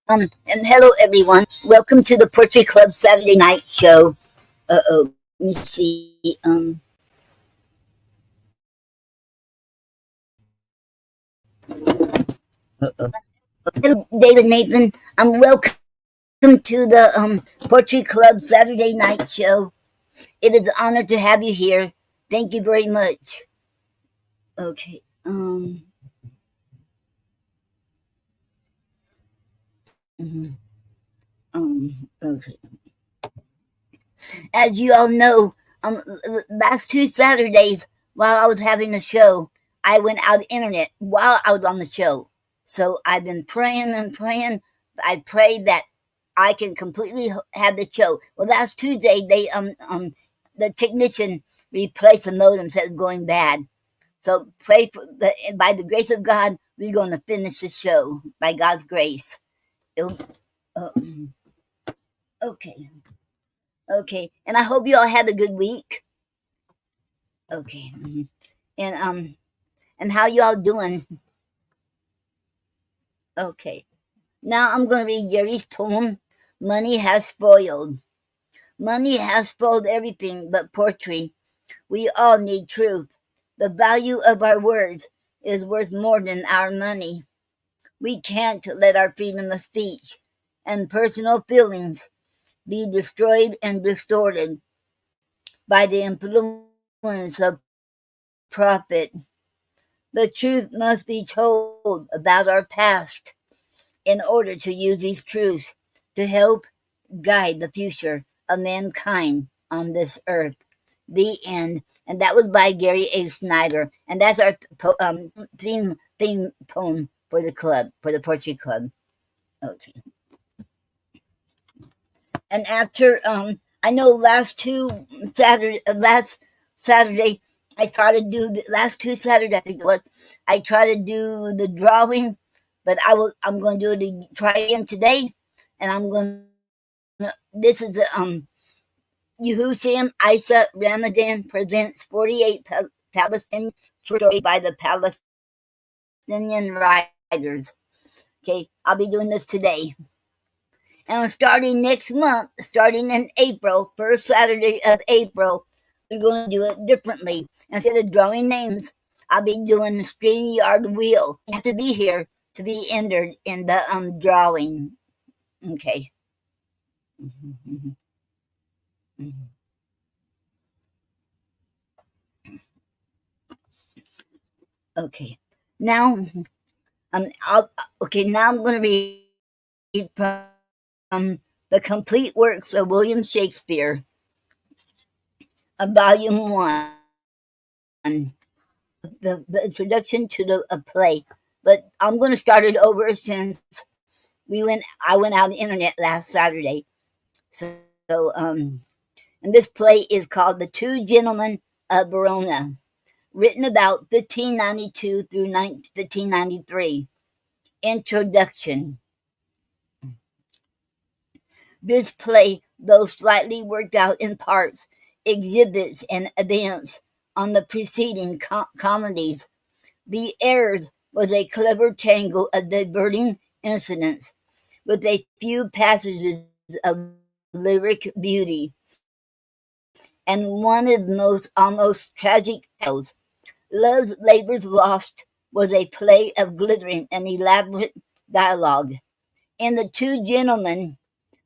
And hello everyone. Welcome to the Poetry Club Saturday night show. Let me see. Hello, David Nathan. Welcome to the Poetry Club Saturday night show. It is an honor to have you here. Thank you very much. Okay. Mhm, okay. As you all know, last two Saturdays while I was having a show, I went out internet while I was on the show. So I've been praying and praying. I prayed that I can completely have the show. Well, last Tuesday they the technician replaced the modem, said it's going bad. So pray for by the grace of God, we're going to finish the show by God's grace. It'll, uh, okay, okay, and I hope you all had a good week. Okay, and and how you all doing? Okay, now I'm going to read Jerry's poem. Money has spoiled. Money has spoiled everything but poetry. We all need truth. The value of our words is worth more than our money. We can't let our freedom of speech and personal feelings be destroyed and distorted by the influence of profit. The truth must be told about our past in order to use these truths to help guide the future of mankind on this earth. The end. And that was by Gary A. Snyder. And that's our theme poem for the club, for the Poetry Club. Okay. And after I know last Saturday I try to do the last two Saturdays I think it was I try to do the drawing, but I'm going to do it try again today, and I'm going to this is Yehusim Isa Ramadan presents 48 Palestinian short stories by the Palestinian writers. Okay, I'll be doing this today. And starting next month, starting in April, first Saturday of April, we're going to do it differently. Instead of drawing names, I'll be doing a StreamYard wheel. You have to be here to be entered in the drawing. Okay. Okay. Now, now I'm going to read from the complete works of William Shakespeare, Volume 1. The introduction to the play, but I'm going to start it over since I went out on the internet last Saturday. So and this play is called The Two Gentlemen of Verona, written about 1592 through 1593. Introduction. This play, though slightly worked out in parts, exhibits an advance on the preceding comedies. The Heirs was a clever tangle of diverting incidents, with a few passages of lyric beauty. and one of the most almost tragic tales. Love's Labour's Lost was a play of glittering and elaborate dialogue. In The Two Gentlemen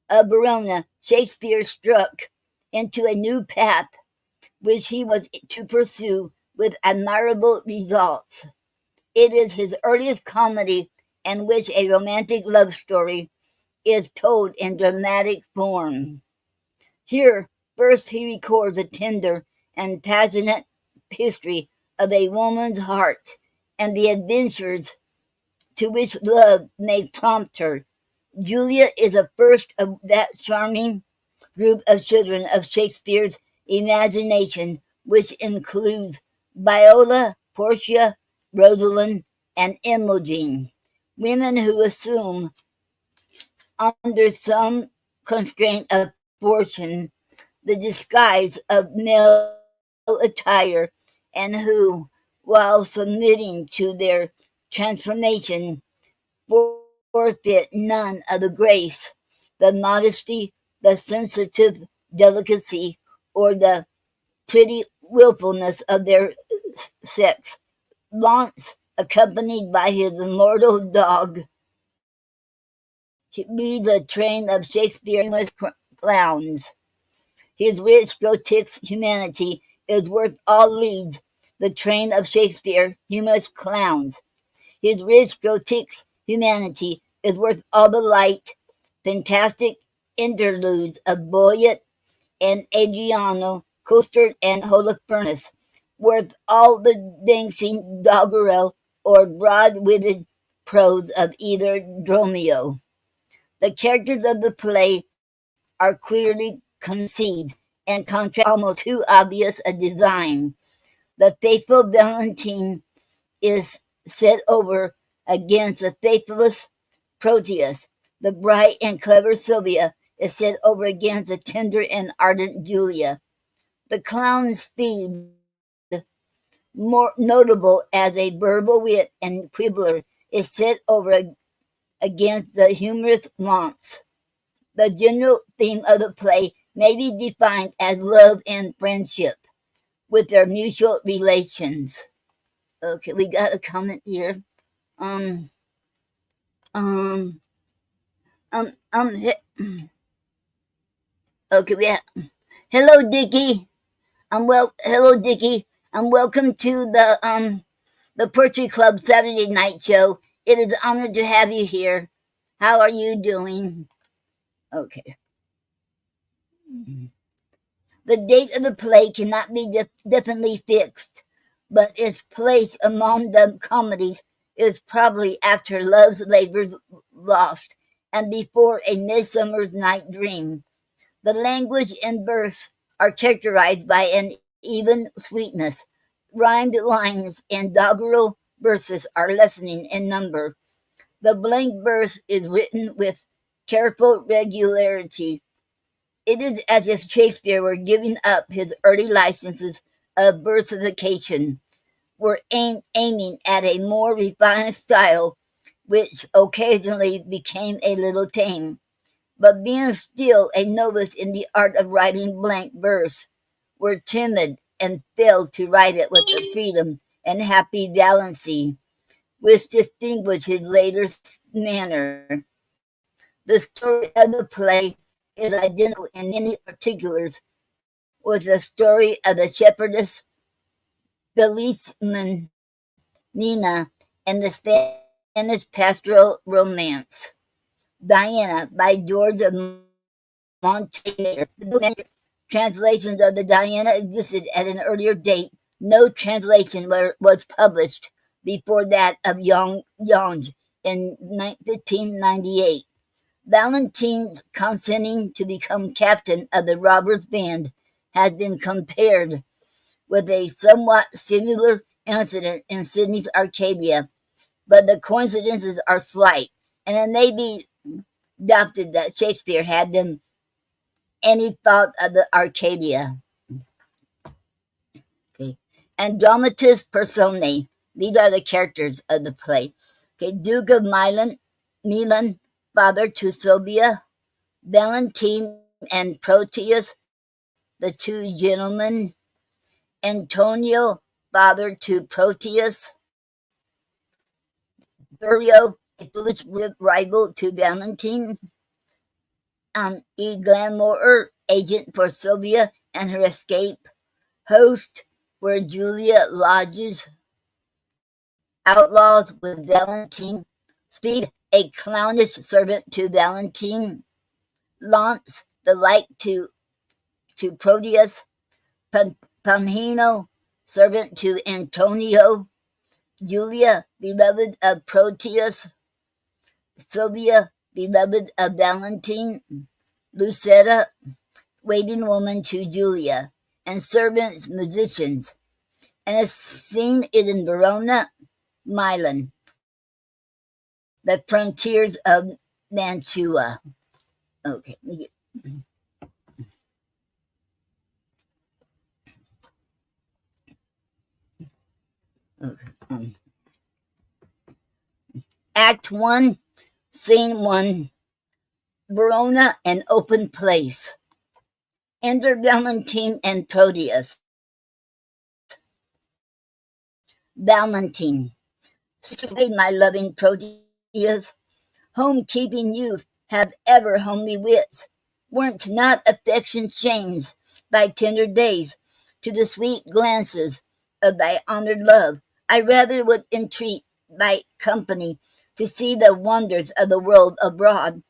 of Verona, Shakespeare struck into a new path which he was to pursue with admirable results. It is his earliest comedy in which a romantic love story is told in dramatic form. Here, first he records a tender and passionate history of a woman's heart and the adventures to which love may prompt her. Julia is a first of that charming group of children of Shakespeare's imagination, which includes Viola, Portia, Rosalind, and Imogen, women who assume, under some constraint of fortune, the disguise of male attire, and who, while submitting to their transformation, forfeit none of the grace, the modesty, the sensitive delicacy, or the pretty wilfulness of their sex. Launce, accompanied by his immortal dog, leads a train of Shakespeare's clowns. His rich, grotesque humanity is worth all leads the train of Shakespeare humorous clowns. His rich, grotesque humanity is worth all the light, fantastic interludes of Boyet and Adriano, Coster and Holofernes, worth all the dancing doggerel or broad-witted prose of either Dromio. The characters of the play are clearly conceived and contrast almost too obvious a design. The faithful Valentine is set over against the faithless Proteus. The bright and clever Sylvia is set over against the tender and ardent Julia. The clown Speed, more notable as a verbal wit and quibbler, is set over against the humorous Launce. The general theme of the play may be defined as love and friendship with their mutual relations. Okay, we got a comment here. Um, um, um, um, okay, hello, Dickie. Hello, Dickie. Welcome to the Poetry Club Saturday night show. It is an honor to have you here. How are you doing? Okay. The date of the play cannot be definitely fixed, but its place among the comedies is probably after Love's Labour's Lost and before A Midsummer's Night Dream. The language and verse are characterized by an even sweetness. Rhymed lines and doggerel verses are lessening in number. The blank verse is written with careful regularity. It is as if Shakespeare were giving up his early licenses of versification, were aiming at a more refined style, which occasionally became a little tame. But being still a novice in the art of writing blank verse, were timid and failed to write it with the freedom and happy valency which distinguished his later manner. The story of the play is identical in many particulars with the story of the shepherdess Feliciana Nina and the Spanish pastoral romance. Diana by George of Montaigne. Many translations of the Diana existed at an earlier date. No translation was published before that of Young in 1598. Valentine's consenting to become captain of the robbers' band has been compared with a somewhat similar incident in Sydney's Arcadia, but the coincidences are slight, and it may be doubted that Shakespeare had been any thought of the Arcadia. Okay. And dramatis personae. These are the characters of the play. Okay. Duke of Milan, father to Sylvia, Valentine and Proteus, the two gentlemen, Antonio, father to Proteus, Thurio, a foolish rival to Valentine, and E. Glanmore, agent for Sylvia and her escape, host where Julia lodges, outlaws with Valentine, Speed, a clownish servant to Valentine, Lance, the light to Proteus, Panhino, servant to Antonio, Julia, beloved of Proteus, Sylvia, beloved of Valentine, Lucetta, waiting woman to Julia, and servants, musicians. And a scene is in Verona, Milan, the frontiers of Mantua. Okay. Okay. Act 1, Scene 1, Verona, an open place. Enter Valentine and Proteus. Valentine. Say, my loving Proteus, home-keeping youth have ever homely wits. Weren't not affection chains thy tender days to the sweet glances of thy honored love? I rather would entreat thy company to see the wonders of the world abroad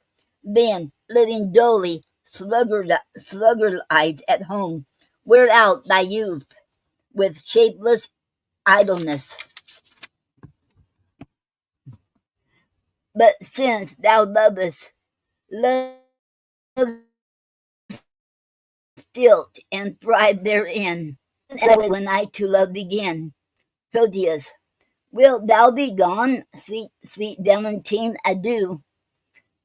than living dully sluggard-eyed at home, wear out thy youth with shapeless idleness. But since thou lovest, love stilt and thrive therein. And when I to love begin, Proteus, wilt thou be gone, sweet, sweet Valentine? Adieu.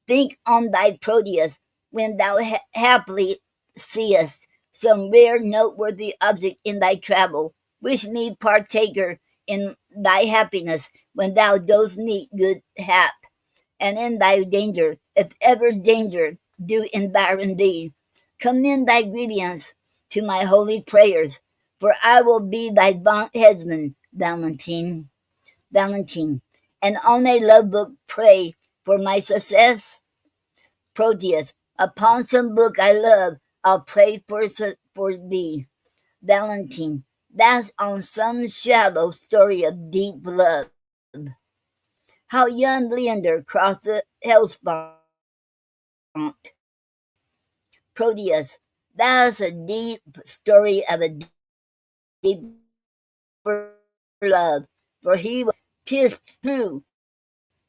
Think on thy Proteus when thou haply seest some rare, noteworthy object in thy travel. Wish me partaker in thy happiness when thou dost meet good hap, and in thy danger, if ever danger do environ thee. Commend thy grievance to my holy prayers, for I will be thy headsman, Valentine. Valentine, and on a love book pray for my success. Proteus, upon some book I love, I'll pray for thee. Valentine, that's on some shallow story of deep love. How young Leander crossed the Hellespont. Proteus, that's a deep story of a deeper love, for he was, 'tis true,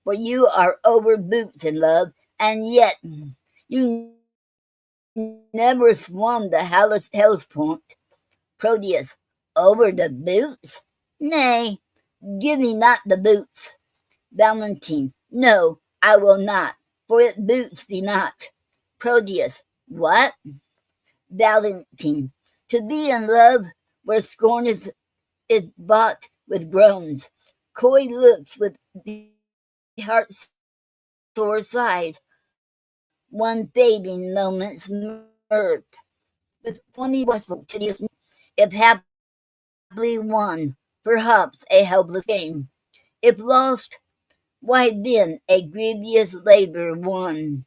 for you are over boots in love, and yet you never swum the Hellespont. Proteus, over the boots? Nay, give me not the boots. Valentine, no, I will not, for it boots thee not. Proteus, what? Valentine, to be in love where scorn is bought with groans, coy looks with the heart sore sighs, one fading moment's mirth, with 20 watchful tedious, if happily won, perhaps a helpless game. If lost, why then a grievous labor won.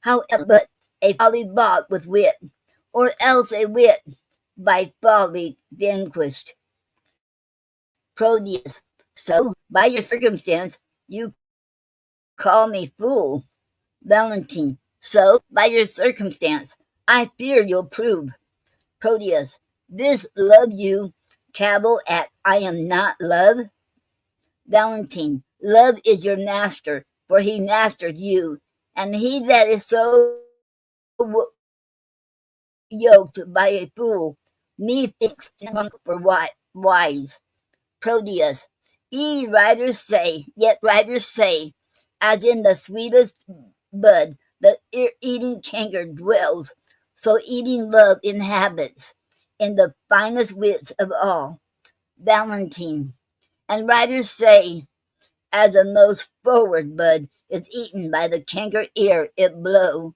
However, but a folly bought with wit, or else a wit by folly vanquished. Proteus, so by your circumstance you call me fool. Valentine, so by your circumstance I fear you'll prove. Proteus, this love you cavil at I am not love. Valentine, love is your master, for he mastered you, and he that is so yoked by a fool, methinks for wise. Proteus, ye writers say, yet writers say, as in the sweetest bud the eating canker dwells, so eating love inhabits in the finest wits of all. Valentine, and writers say, as the most forward bud is eaten by the canker ere it blow,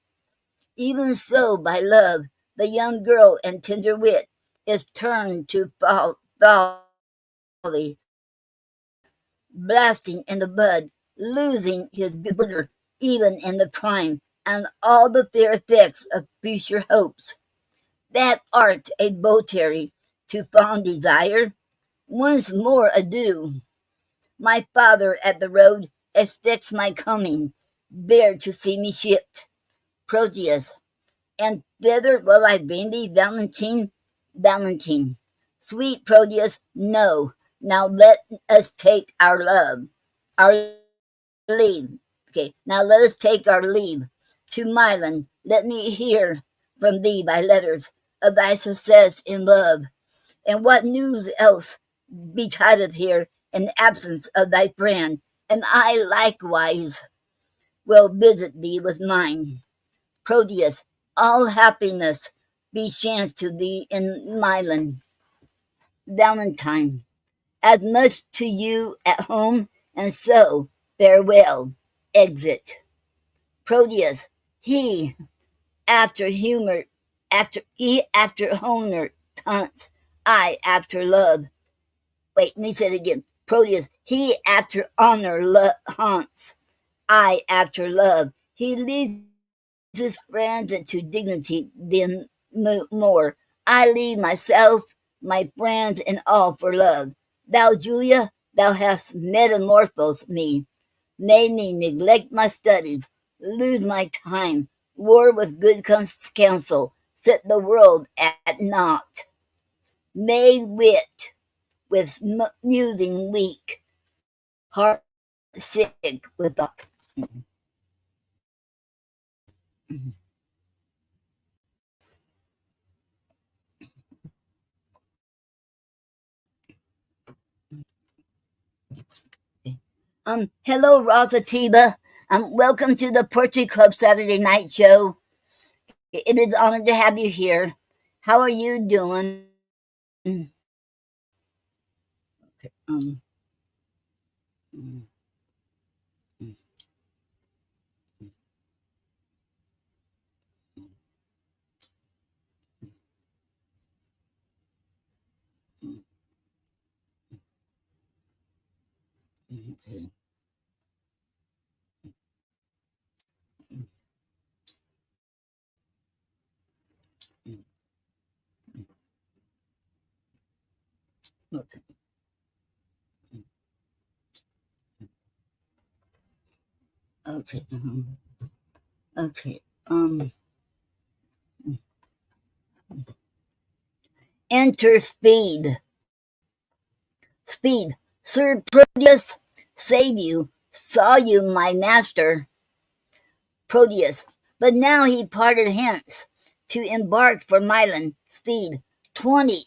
even so by love The young girl and tender wit is turned to folly, blasting in the bud, losing his border even in the prime, and all the fair effects of future hopes. That art a votary to fond desire. Once more adieu. My father at the road expects my coming, there to see me shipped. Proteus, and thither will I bring thee, Valentine? Valentine. Sweet Proteus, no. Now let us take our leave. Okay, now let us take our leave. To Milan, let me hear from thee by letters of thy success in love, and what news else betideth here in absence of thy friend, and I likewise will visit thee with mine. Proteus, all happiness be chance to thee in Milan. Valentine, as much to you at home, and so farewell. Exit. Proteus, he after humor, after honor taunts, I after love. Wait, let me say it again. Proteus, he after honor haunts, I after love. He leads his friends into dignity, then more. I leave myself, my friends, and all for love. Thou, Julia, thou hast metamorphosed me, made me neglect my studies, lose my time, war with good counsel, set the world at naught, made wit with musing weak, heart sick with thought. Hello, Rosatiba. Welcome to the Poetry Club Saturday Night Show. It is an honor to have you here. How are you doing? Um, okay. Okay. Okay. Okay. Enter speed. Speed. Sir Proteus, save you. Saw you, my master. Proteus. But now he parted hence to embark for Milan. Speed. 20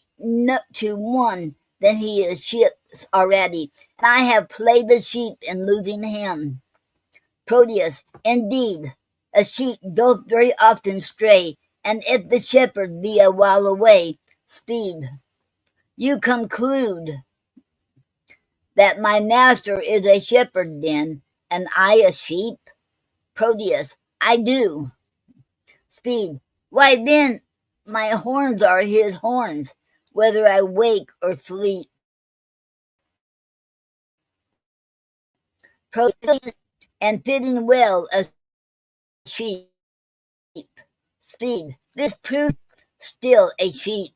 to 1. Then he is ships already, and I have played the sheep in losing him. Proteus. Indeed, a sheep doth very often stray, and if the shepherd be a while away. Speed. You conclude that my master is a shepherd then, and I a sheep? Proteus. I do. Speed. Why then, my horns are his horns, whether I wake or sleep. Proteus. And fitting well a sheep. Speed. This proved still a sheep.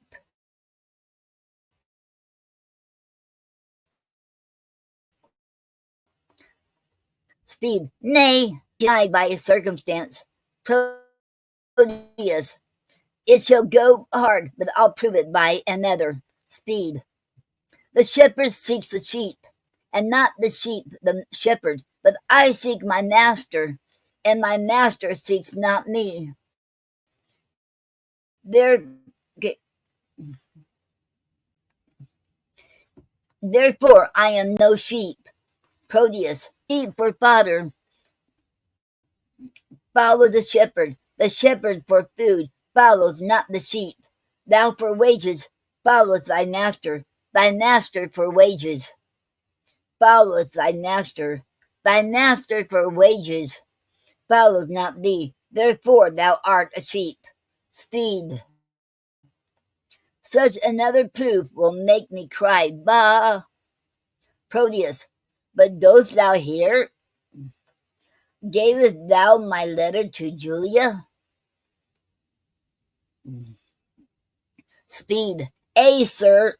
Speed. Nay, denied by a circumstance. Proteus. It shall go hard, but I'll prove it by another. Speed. The shepherd seeks the sheep, and not the sheep the shepherd, but I seek my master, and my master seeks not me. There, okay, therefore I am no sheep. Proteus, sheep for fodder, follow the shepherd for food follows not the sheep. Thou for wages follows thy master for wages follows thy master for wages follows not thee. Therefore thou art a sheep. Speed. Such another proof will make me cry. Bah! Proteus, but dost thou hear? Gavest thou my letter to Julia? Speed. Ay, sir.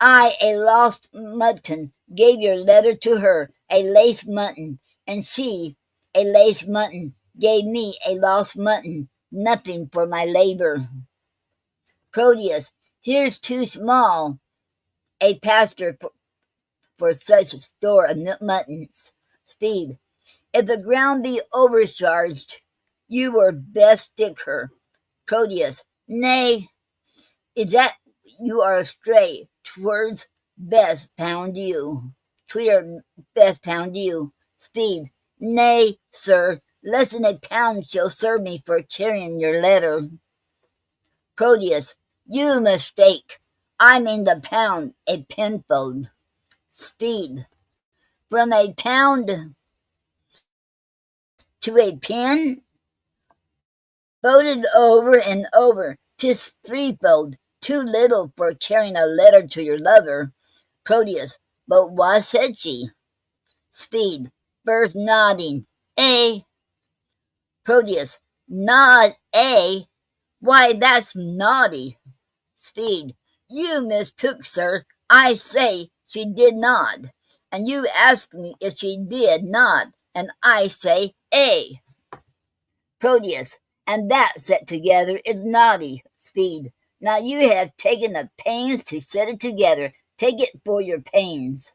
I, a lost mutton, gave your letter to her, a lace mutton, and she, a lace mutton, gave me a lost mutton, nothing for my labor. Proteus, here's too small a pasture for such store of muttons. Speed. If the ground be overcharged, you were best stick her. Proteus. Nay, is that you are astray. Twer's best pound you. Twer best pound you. Speed. Nay, sir, less than a pound shall serve me for carrying your letter. Proteus. You mistake. I mean the pound, a penfold. Speed. From a pound to a pen, folded over and over, 'tis threefold, too little for carrying a letter to your lover. Proteus, but what said she? Speed, first nodding, A. Proteus, nod A? Why, that's naughty. Speed, you mistook, sir. I say she did nod, and you ask me if she did nod, and I say A. Proteus, and that set together is naughty. Speed, now you have taken the pains to set it together. Take it for your pains.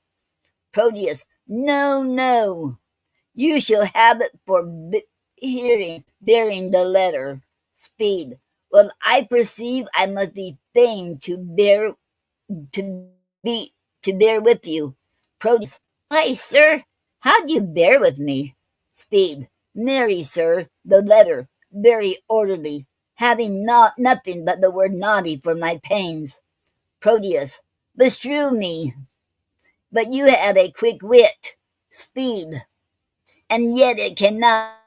Proteus, no, no. You shall have it for bearing the letter. Speed, well, I perceive I must be fain to be to bear with you. Proteus, why, sir, how do you bear with me? Speed, marry, sir, the letter, very orderly, having nothing but the word naughty for my pains. Proteus, beshrew me, but you have a quick wit. Speed, and yet it cannot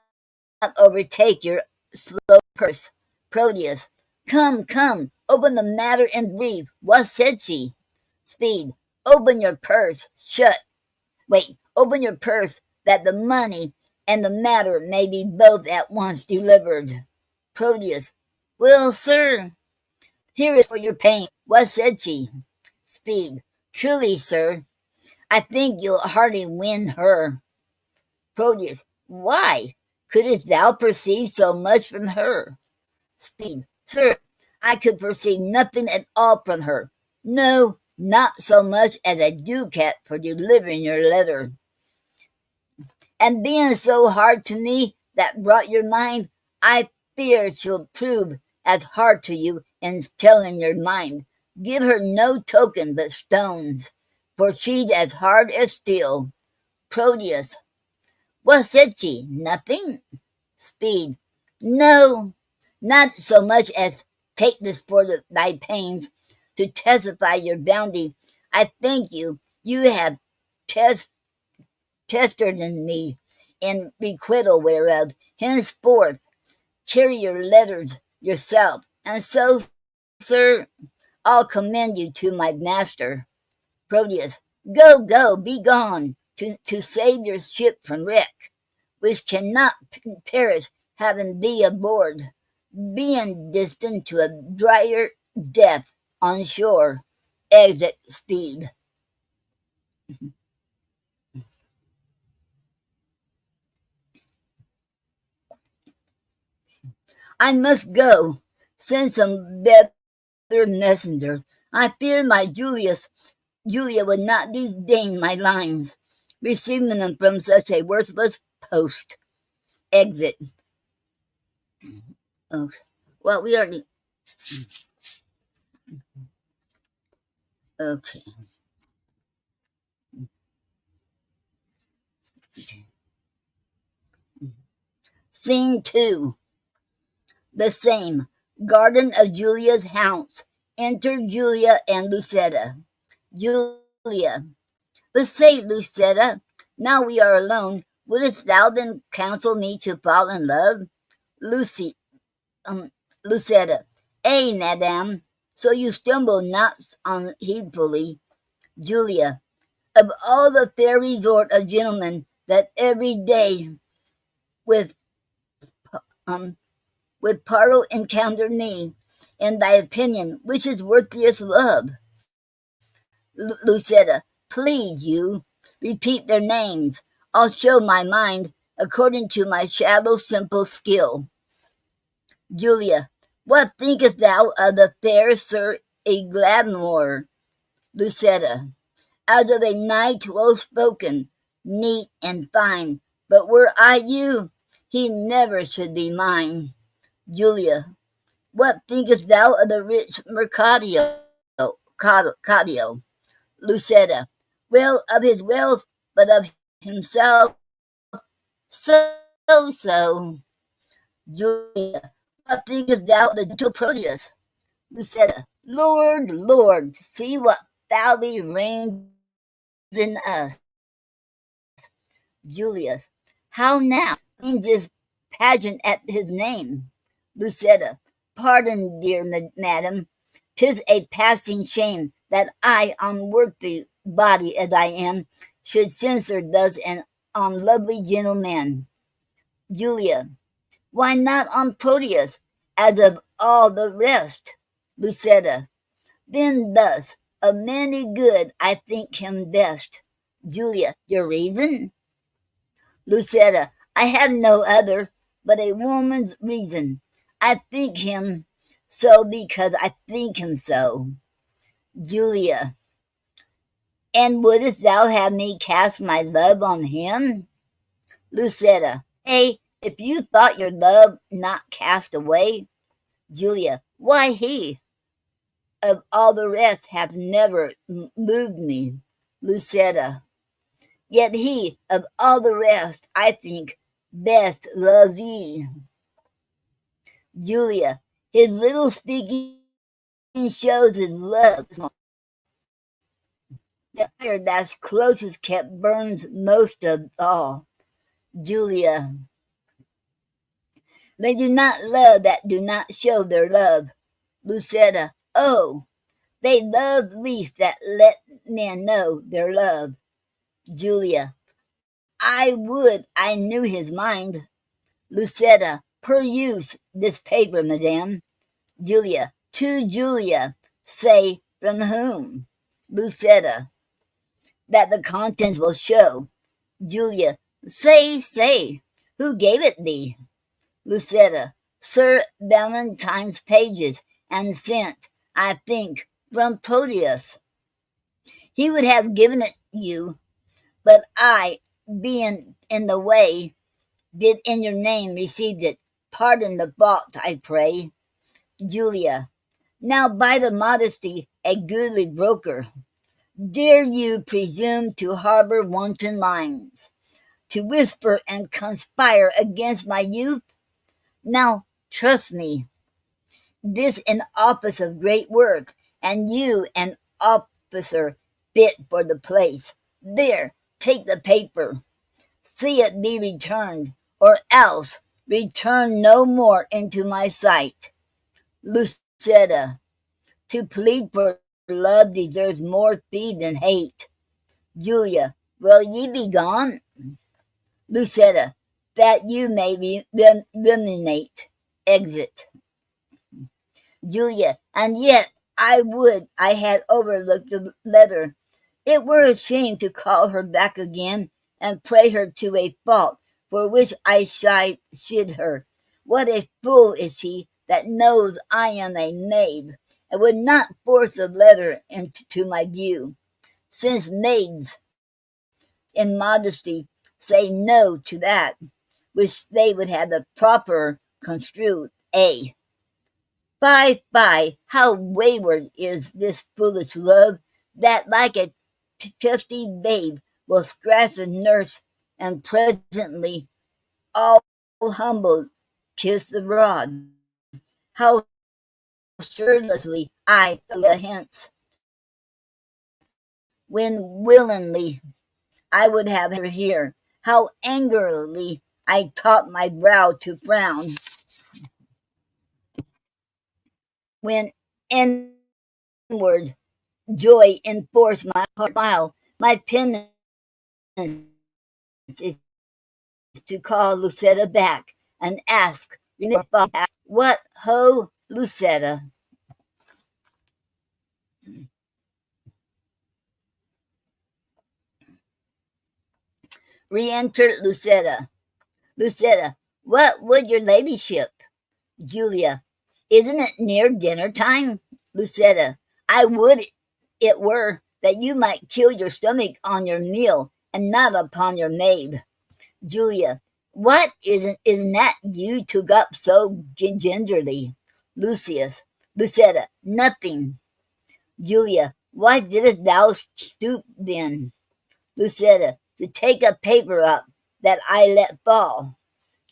overtake your slow purse. Proteus, come, come, open the matter in brief. What said she? Speed, open your purse, open your purse that the money and the matter may be both at once delivered. Proteus, well, sir, here is for your pain. What said she? Speed, truly, sir, I think you'll hardly win her. Proteus, why? Couldst thou perceive so much from her? Speed, sir, I could perceive nothing at all from her. No, not so much as a ducat for delivering your letter. And being so hard to me that brought your mind, I fear she'll prove as hard to you in telling your mind. Give her no token but stones, for she's as hard as steel. Proteus, what said she? Nothing? Speed, no, not so much as take this for thy pains to testify your bounty. I thank you. You have tested in me in requital whereof henceforth carry your letters yourself. And so, sir, I'll commend you to my master. Proteus, go, go, be gone, to save your ship from wreck, which cannot perish having thee aboard, being destined to a drier death on shore. Exit. Speed. I must go. Send some better messenger. I fear my Julia would not disdain my lines, receiving them from such a worthless post. Exit. Okay. Well, we already. Okay. Scene 2. The same. Garden of Julia's house. Enter Julia and Lucetta. Julia. But say, Lucetta, now we are alone, wouldst thou then counsel me to fall in love? Lucetta. Ay, madame, So you stumble not unheedfully, Julia, of all the fair resort of gentlemen that every day with um with Paro encounter me, in thy opinion, which is worthiest love? Lucetta, please you, repeat their names. I'll show my mind according to my shallow simple skill. Julia, what thinkest thou of the fair Sir Eglamour? Lucetta, as of a knight well spoken, neat and fine, but were I you, he never should be mine. Julia, what thinkest thou of the rich Mercadio? Lucetta, well of his wealth, but of himself, so. Julia, what thinkest thou of the gentle Proteus? Lucetta, Lord, see what folly reigns in us. Julius, how now? Means this pageant at his name. Lucetta, pardon, dear madam, 'tis a passing shame that I, unworthy body as I am, should censure thus an unlovely gentleman. Julia, why not on Proteus, as of all the rest? Lucetta, then thus, of many good I think him best. Julia, your reason? Lucetta, I have no other but a woman's reason. I think him so because I think him so. Julia, and wouldst thou have me cast my love on him? Lucetta, if you thought your love not cast away. Julia, why he, of all the rest, hath never moved me. Lucetta, yet he, of all the rest, I think, best loves ye. Julia, his little speaking shows his love. The fire that's closest kept burns most of all. Julia, they do not love that do not show their love. Lucetta, oh, they love least that let men know their love. Julia, I would I knew his mind. Lucetta, peruse this paper, madame. Julia, to Julia, say from whom? Lucetta, that the contents will show. Julia, say, who gave it thee? Lucetta, Sir Valentine's pages, and sent, I think, from Proteus. He would have given it you, but I, being in the way, did in your name received it. Pardon the fault, I pray. Julia, now by the modesty a goodly broker, dare you presume to harbor wanton minds, to whisper and conspire against my youth? Now trust me, this an office of great worth, and you an officer fit for the place. There, take the paper. See it be returned, or else return no more into my sight. Lucetta, to plead for love deserves more fee than hate. Julia, will ye be gone? Lucetta, that you may ruminate. Exit. Julia, and yet I would I had overlooked the letter. It were a shame to call her back again and pray her to a fault for which I chid her. What a fool is she that knows I am a maid, and would not force a letter into my view, since maids, in modesty, say no to that which they would have the proper construed. Fie, how wayward is this foolish love, that like a trusty babe will scratch a nurse, and presently, all humbled, kiss the rod. How churlishly I hence, when willingly I would have her here. How angrily I taught my brow to frown, when word joy enforce my heart smile. My penance is to call Lucetta back and ask what ho Lucetta. Re-enter Lucetta. Lucetta, what would your ladyship? Julia, isn't it near dinner time? Lucetta, I would it were that you might kill your stomach on your meal and not upon your maid. Julia, what isn't that you took up so gingerly? Lucius, Lucetta, nothing. Julia, why didst thou stoop then? Lucetta, to take a paper up that I let fall.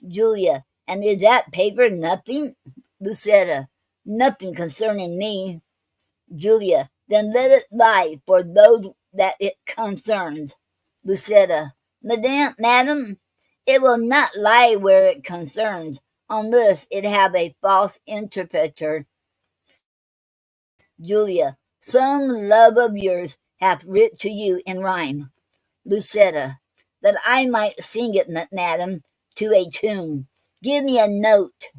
Julia, and is that paper nothing? Lucetta, nothing concerning me. Julia, then let it lie for those that it concerns. Lucetta, madam, it will not lie where it concerns, unless it have a false interpreter. Julia, some love of yours hath writ to you in rhyme. Lucetta, that I might sing it, madam, to a tune. Give me a note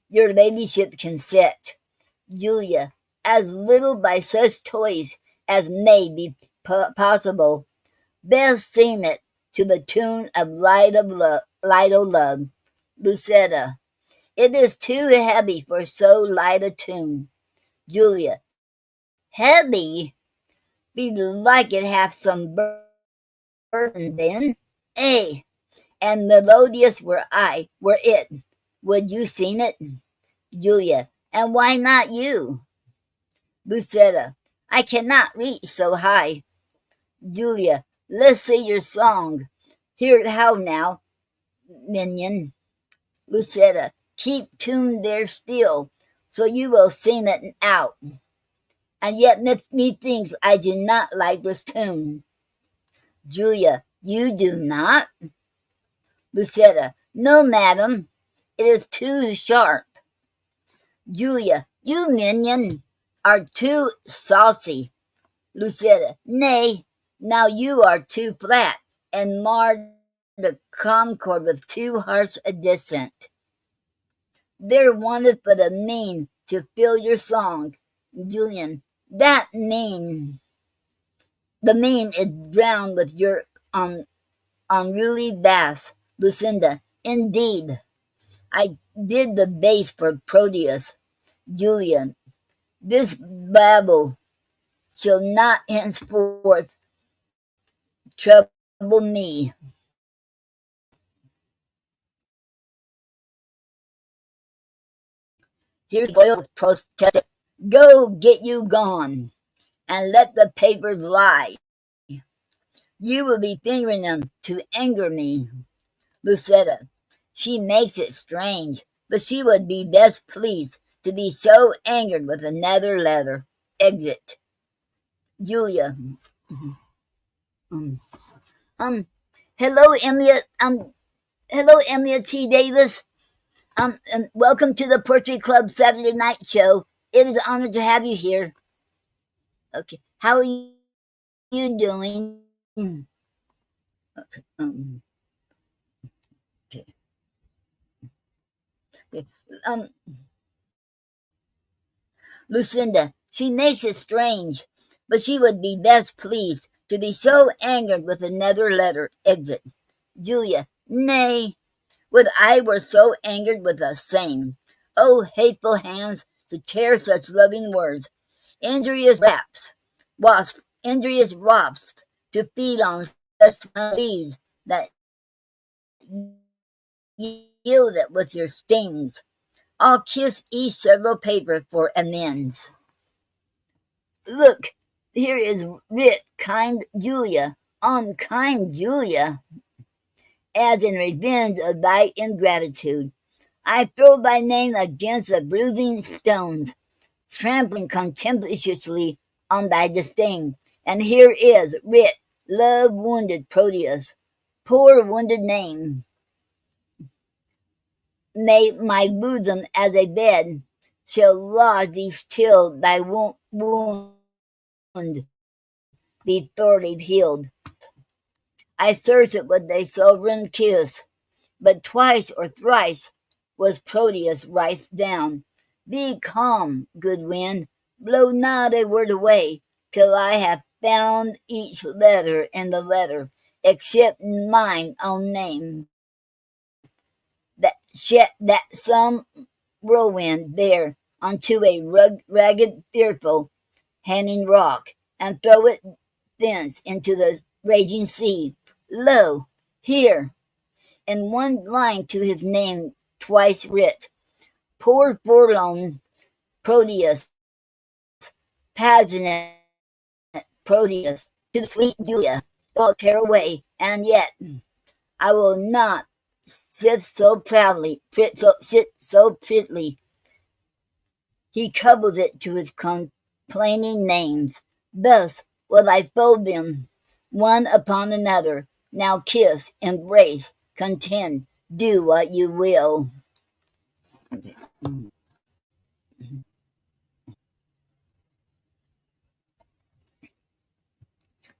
your ladyship can set. Julia, as little by such toys as may be possible. Best sing it to the tune of Light o' Love. Lucetta, it is too heavy for so light a tune. Julia, heavy? Belike it hath some burden then. Eh, and melodious were it. Would you sing it? Julia, and why not you? Lucetta, I cannot reach so high. Julia, let's see your song. Hear it how now, minion. Lucetta, keep tune there still, so you will sing it out. And yet methinks I do not like this tune. Julia, you do not? Lucetta, no, madam, it is too sharp. Julia, you minion are too saucy. Lucetta, nay, now you are too flat, and mar the concord with too harsh a dissent. There wanteth but a mean to fill your song. Julian, that mean, the mean is drowned with your unruly bass. Lucinda, indeed, I did the bass for Proteus. Julian, this babble shall not henceforth trouble me. Here's Boyle protested. Go get you gone, and let the papers lie. You will be fingering them to anger me. Lucetta, she makes it strange, but she would be best pleased to be so angered with another letter. Exit. Julia. Um, um hello, Emilia. Hello, Emilia T. Davis. And welcome to the Poetry Club Saturday Night Show. It is an honor to have you here. Okay, how are you doing? Um, okay. Okay. Lucinda, she makes it strange, but she would be best pleased to be so angered with another letter. Exit. Julia, nay, would I were so angered with the same. Oh, hateful hands, to tear such loving words. Injurious injurious wasps, to feed on such leaves that yield it with your stings. I'll kiss each several paper for amends. Look, here is writ kind Julia, unkind Julia, as in revenge of thy ingratitude. I throw thy name against the bruising stones, trampling contemptuously on thy disdain. And here is writ, love wounded Proteus, poor wounded name. May my bosom as a bed shall lodge these till thy wound be thoroughly healed. I searched it with a sovereign kiss, but twice or thrice was Proteus riced down. Be calm, good wind, blow not a word away, till I have found each letter in the letter, except mine own name. That some whirlwind there onto a ragged, fearful, hanging rock, and throw it thence into the raging sea. Lo, here, in one line to his name twice writ, poor forlorn Proteus, passionate Proteus, to the sweet Julia, will tear away, and yet I will not sit so proudly, sit so prettily. He coupled it to his complaining names. Thus will I fold them one upon another. Now kiss, embrace, contend, do what you will.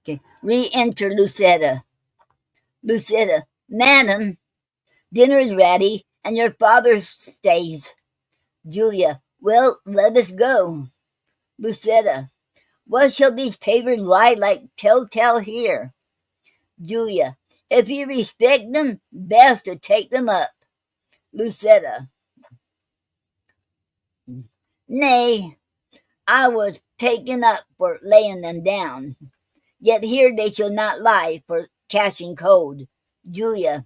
Okay. Re-enter Lucetta. Lucetta, Madam, dinner is ready, and your father stays. Julia, well, let us go. Lucetta, what shall these papers lie like telltale here? Julia, if you respect them, best to take them up. Lucetta, nay, I was taken up for laying them down. Yet here they shall not lie for catching cold. Julia,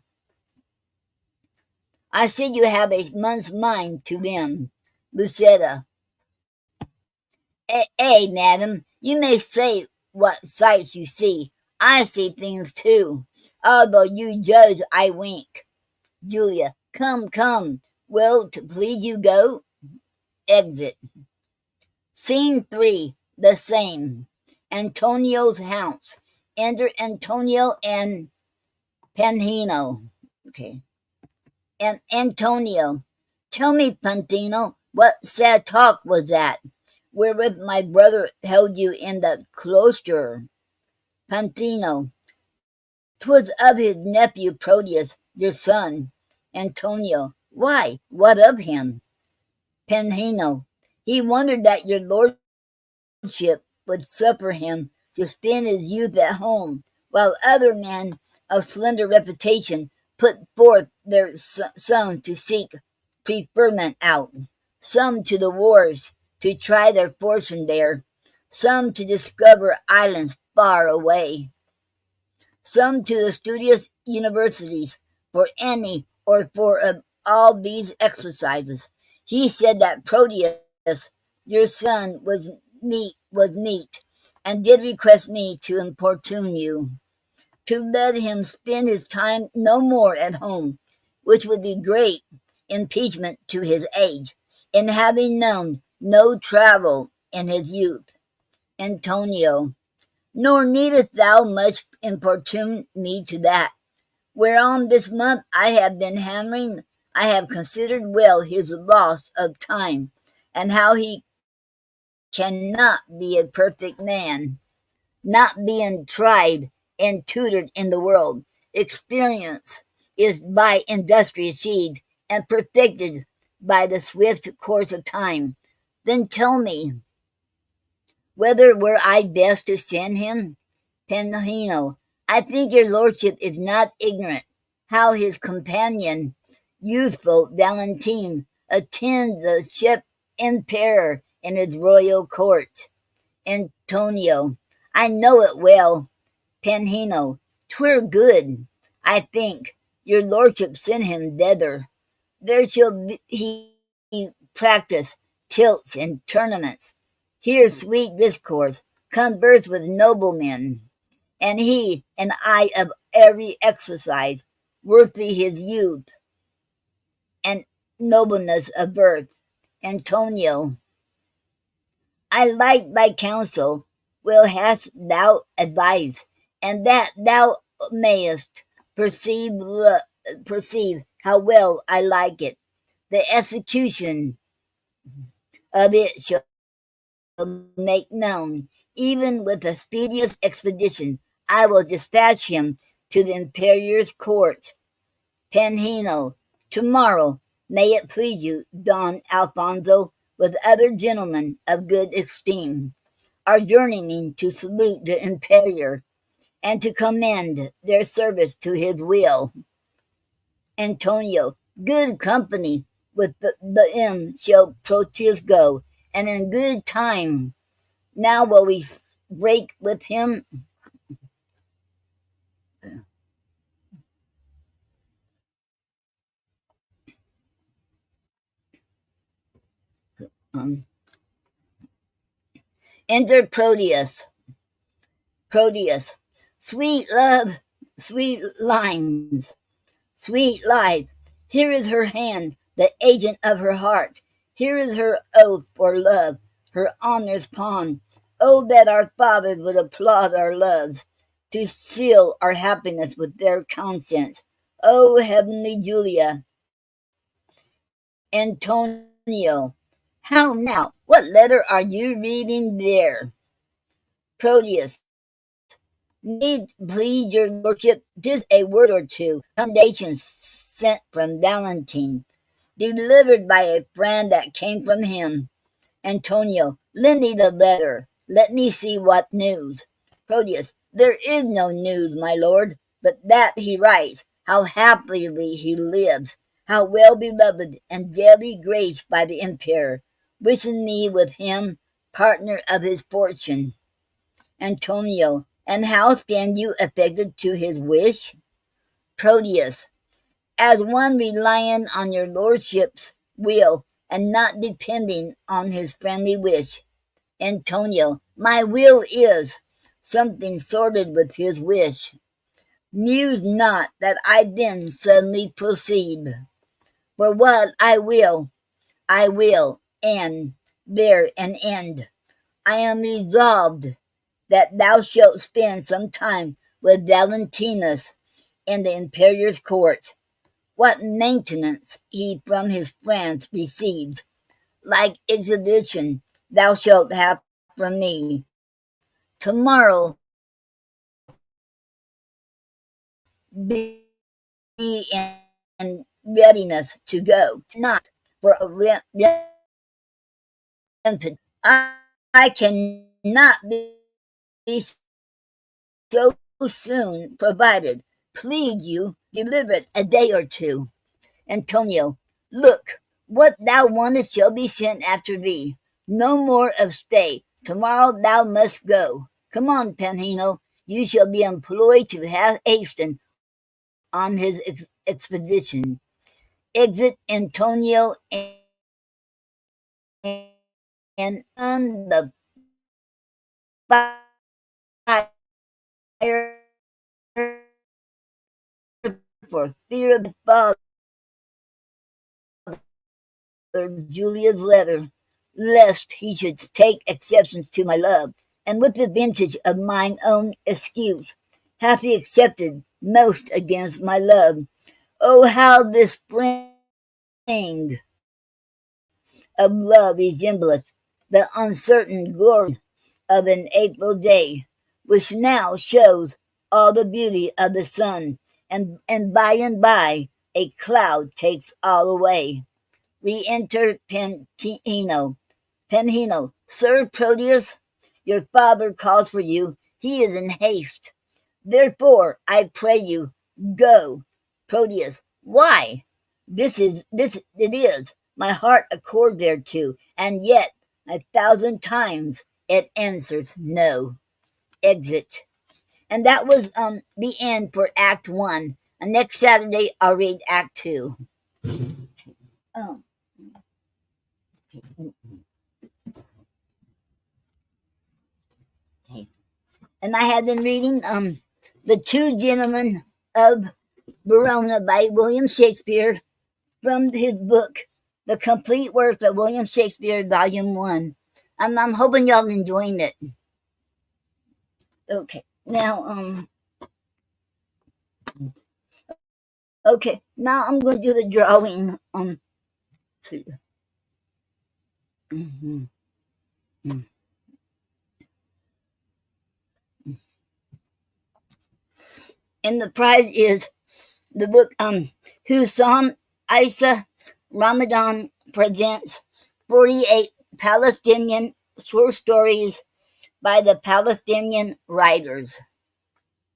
I see you have a month's mind to them. Lucetta, madam, you may say what sights you see. I see things too, although you judge I wink. Julia, come, come. Will, to please you go? Exit. Scene 3, the same. Antonio's house. Enter Antonio and Panhino. Okay. And Antonio, tell me, Pantino, what sad talk was that, wherewith my brother held you in the cloister? Pantino, 'twas of his nephew Proteus, your son. Antonio, why, what of him? Panhino, he wondered that your lordship would suffer him to spend his youth at home, while other men of slender reputation put forth their sons to seek preferment out, some to the wars to try their fortune there, some to discover islands far away, some to the studious universities for any or for all these exercises. He said that Proteus, your son, was meet, and did request me to importune you, to let him spend his time no more at home, which would be great impeachment to his age, in having known no travel in his youth. Antonio, nor needest thou much importune me to that, whereon this month I have been hammering. I have considered well his loss of time, and how he cannot be a perfect man, not being tried and tutored in the world. Experience is by industry achieved, and perfected by the swift course of time. Then tell me, whether were I best to send him? Panhino, I think your lordship is not ignorant how his companion, youthful Valentine, attends the ship emperor in his royal court. Antonio, I know it well. Panhino, 'twere good, I think, your lordship sent him thither. There shall he practice tilts and tournaments, hear sweet discourse, converse with noblemen, and he and I of every exercise, worthy his youth and nobleness of birth. Antonio, I like thy counsel. Well hast thou advised, and that thou mayest perceive how well I like it. The execution of it shall make known Even with the speediest expedition, I will dispatch him to the Emperor's court. Panhino, tomorrow, may it please you, Don Alfonso, with other gentlemen of good esteem, are journeying to salute the Emperor, and to commend their service to his will. Antonio, good company with the M shall Proteus go, and in good time. Now will we break with him. Um, enter Proteus. Proteus, sweet love, sweet lines, sweet life. Here is her hand, the agent of her heart. Here is her oath for love, her honor's pawn. Oh, that our fathers would applaud our loves, to seal our happiness with their conscience. Oh, heavenly Julia, Antonio, how now? What letter are you reading there? Proteus, may it please your lordship, just a word or two. Commendation sent from Valentine, delivered by a friend that came from him. Antonio, lend me the letter. Let me see what news. Proteus, there is no news, my lord, but that he writes, how happily he lives, how well beloved and daily graced by the emperor, wishing me with him partner of his fortune. Antonio, and how stand you affected to his wish? Proteus, as one relying on your lordship's will and not depending on his friendly wish. Antonio, my will is something sorted with his wish. Muse not that I then suddenly proceed. For what I will, and there an end. I am resolved that thou shalt spend some time with Valentinus in the Emperor's court. What maintenance he from his friends receives, like exhibition, thou shalt have from me. Tomorrow be in readiness to go. Not for a I, I cannot be so soon provided. Plead you, deliver it a day or two. Antonio, look, what thou wantest shall be sent after thee. No more of stay. Tomorrow thou must go. Come on, Panhino. You shall be employed to hasten on his expedition. Exit Antonio and on the fire for fear of the father Julia's letter, lest he should take exceptions to my love, and with the advantage of mine own excuse, hath he accepted most against my love. Oh, how this spring of love resembleth the uncertain glory of an April day, which now shows all the beauty of the sun, and by a cloud takes all away. Re-enter Panhino. Panhino, Sir Proteus, your father calls for you. He is in haste. Therefore, I pray you, go. Proteus, why? This it is. My heart accords thereto, and yet 1,000 times it answers no. Exit. And that was the end for Act One. And next Saturday I'll read Act Two. Oh, okay. And I have been reading The Two Gentlemen of Verona by William Shakespeare from his book, The Complete Works of William Shakespeare, Volume 1. I'm hoping y'all enjoying it. Okay. Now, okay. Now I'm going to do the drawing. See. Mhm. And the prize is the book Husam Isa Ramadan presents 48 Palestinian short stories by the Palestinian writers.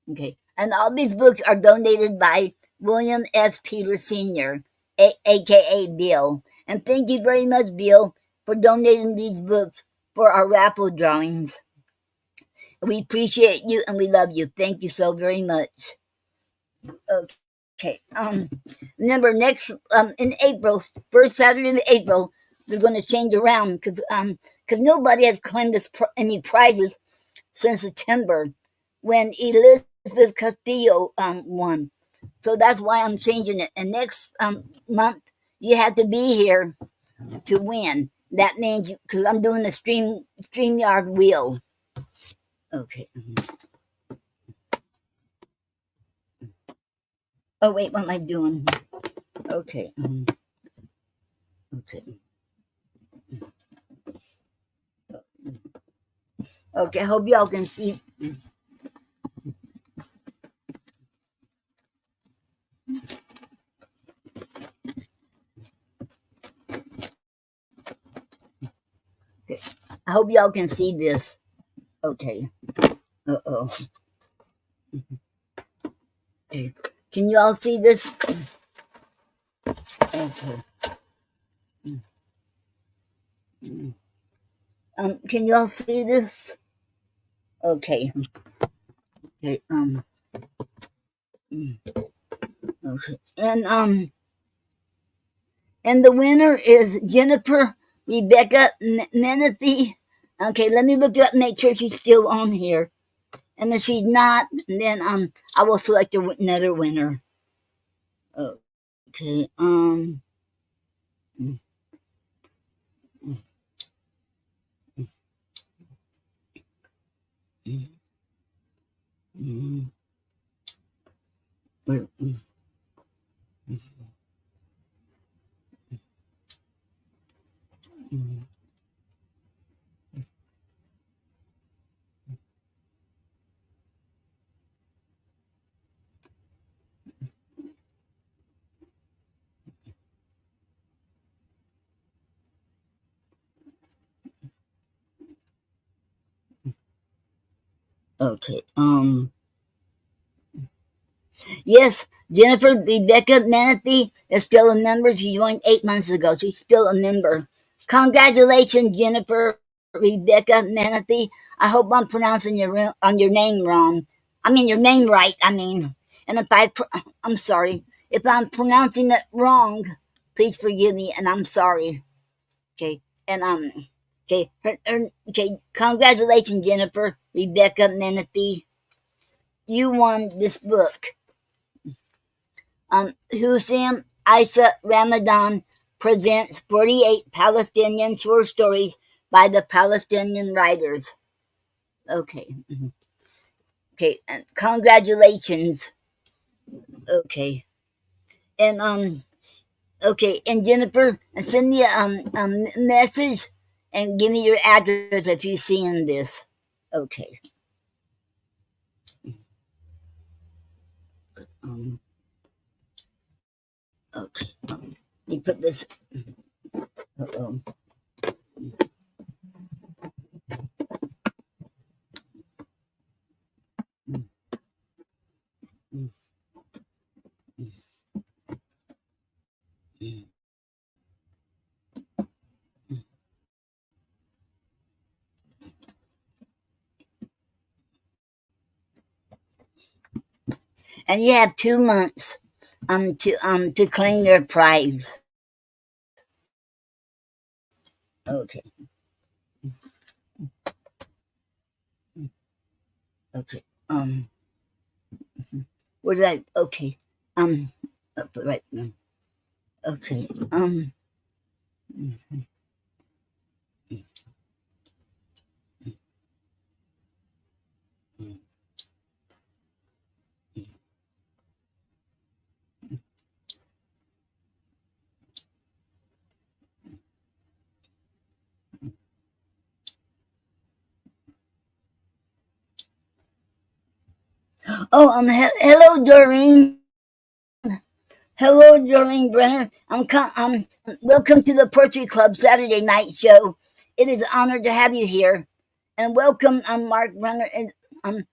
Okay. And all these books are donated by William S. Peter Sr., aka Bill. And thank you very much, Bill, for donating these books for our raffle drawings. We appreciate you and we love you. Thank you so very much. Okay. Remember next in April, first Saturday in April, we're going to change around because nobody has claimed any prizes since September when Elizabeth Castillo won. So that's why I'm changing it. And next month you have to be here to win. That means because I'm doing the StreamYard wheel. Okay. Oh wait, what am I doing? Okay. Okay. Okay. Hope y'all can see. Okay. I hope y'all can see this. Okay. Uh-oh. Okay. Can you all see this? Okay. Can you all see this? Okay. Okay. Okay. And the winner is Jennifer Rebecca Menethy. Okay, let me look it up, make sure she's still on here. And if she's not, then I will select another winner. Okay. Okay. Yes, Jennifer Rebecca Menethy is still a member. She joined 8 months ago. She's still a member. Congratulations, Jennifer Rebecca Menethy. I hope I'm pronouncing your name wrong. I mean your name right. I mean, and if I'm sorry if I'm pronouncing it wrong. Please forgive me, and I'm sorry. Okay, and okay, okay. Congratulations, Jennifer Rebecca Menethy. You won this book. Hussein Isa Ramadan presents 48 Palestinian short stories by the Palestinian writers. Okay. Okay. And congratulations. Okay. And okay. And Jennifer, send me a message and give me your address if you've seen this. Okay. Um, okay. Let me put this. Uh-oh. And you have 2 months to claim your prize. Okay. Okay. Where did I? Okay. Right. Okay. Oh, hello, Doreen. Hello, Doreen Brenner. Welcome to the Poetry Club Saturday night show. It is an honor to have you here. And welcome, Mark Brenner. And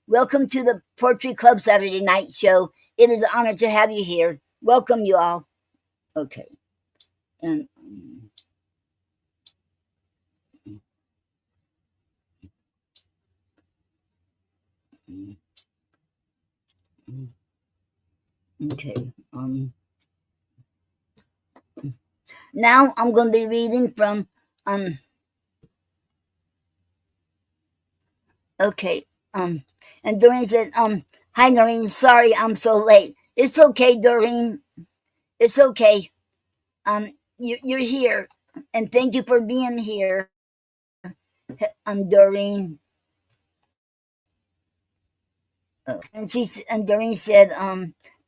welcome to the Poetry Club Saturday night show. It is an honor to have you here. Welcome, you all. Okay. And okay. Now I'm going to be reading from okay. And Doreen said, hi Noreen, sorry I'm so late. It's okay, Doreen. It's okay. You're here, and thank you for being here. Doreen. Oh, and Doreen said,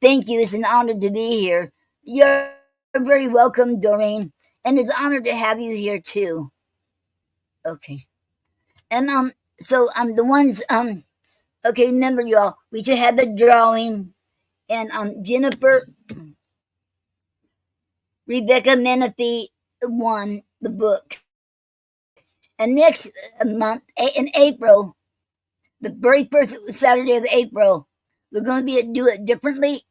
thank you. It's an honor to be here. You're very welcome, Doreen, and it's an honor to have you here too. Okay. And so the ones okay, remember y'all, we just had the drawing, and Jennifer Rebecca Menifee won the book. And next month, in April, the very first Saturday of April, we're going to do it differently,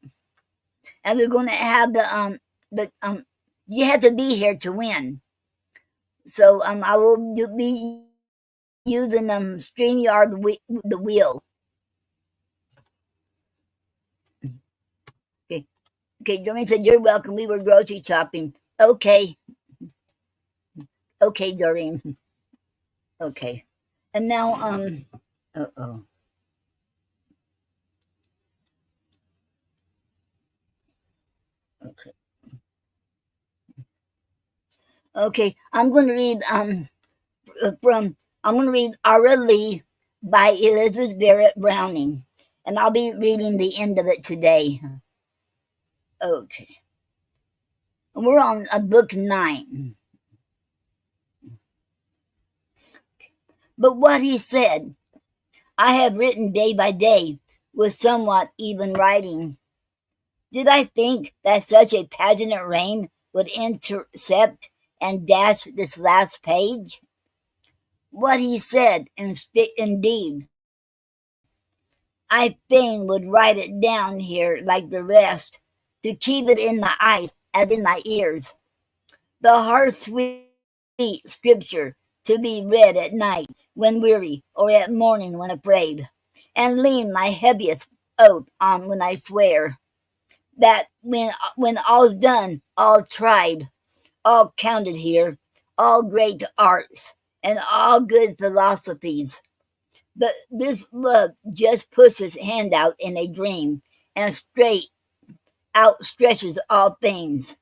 and we're going to have the you have to be here to win. So I will be using StreamYard the wheel. Okay, okay. Doreen said you're welcome. We were grocery shopping. Okay, okay, Doreen. Okay, and now oh. Okay. Okay, I'm going to read from I'm going to read Aurelie by Elizabeth Barrett Browning, and I'll be reading the end of it today. Okay, we're on book 9. But what he said, I have written day by day with somewhat even writing. Did I think that such a passionate rain would intercept and dash this last page? What he said, indeed, I fain would write it down here like the rest, to keep it in my eyes as in my ears. The heart sweet scripture to be read at night when weary, or at morning when afraid, and lean my heaviest oath on when I swear that when all's done, all tried, all counted here, all great arts, and all good philosophies, but this love just puts his hand out in a dream and straight outstretches all things.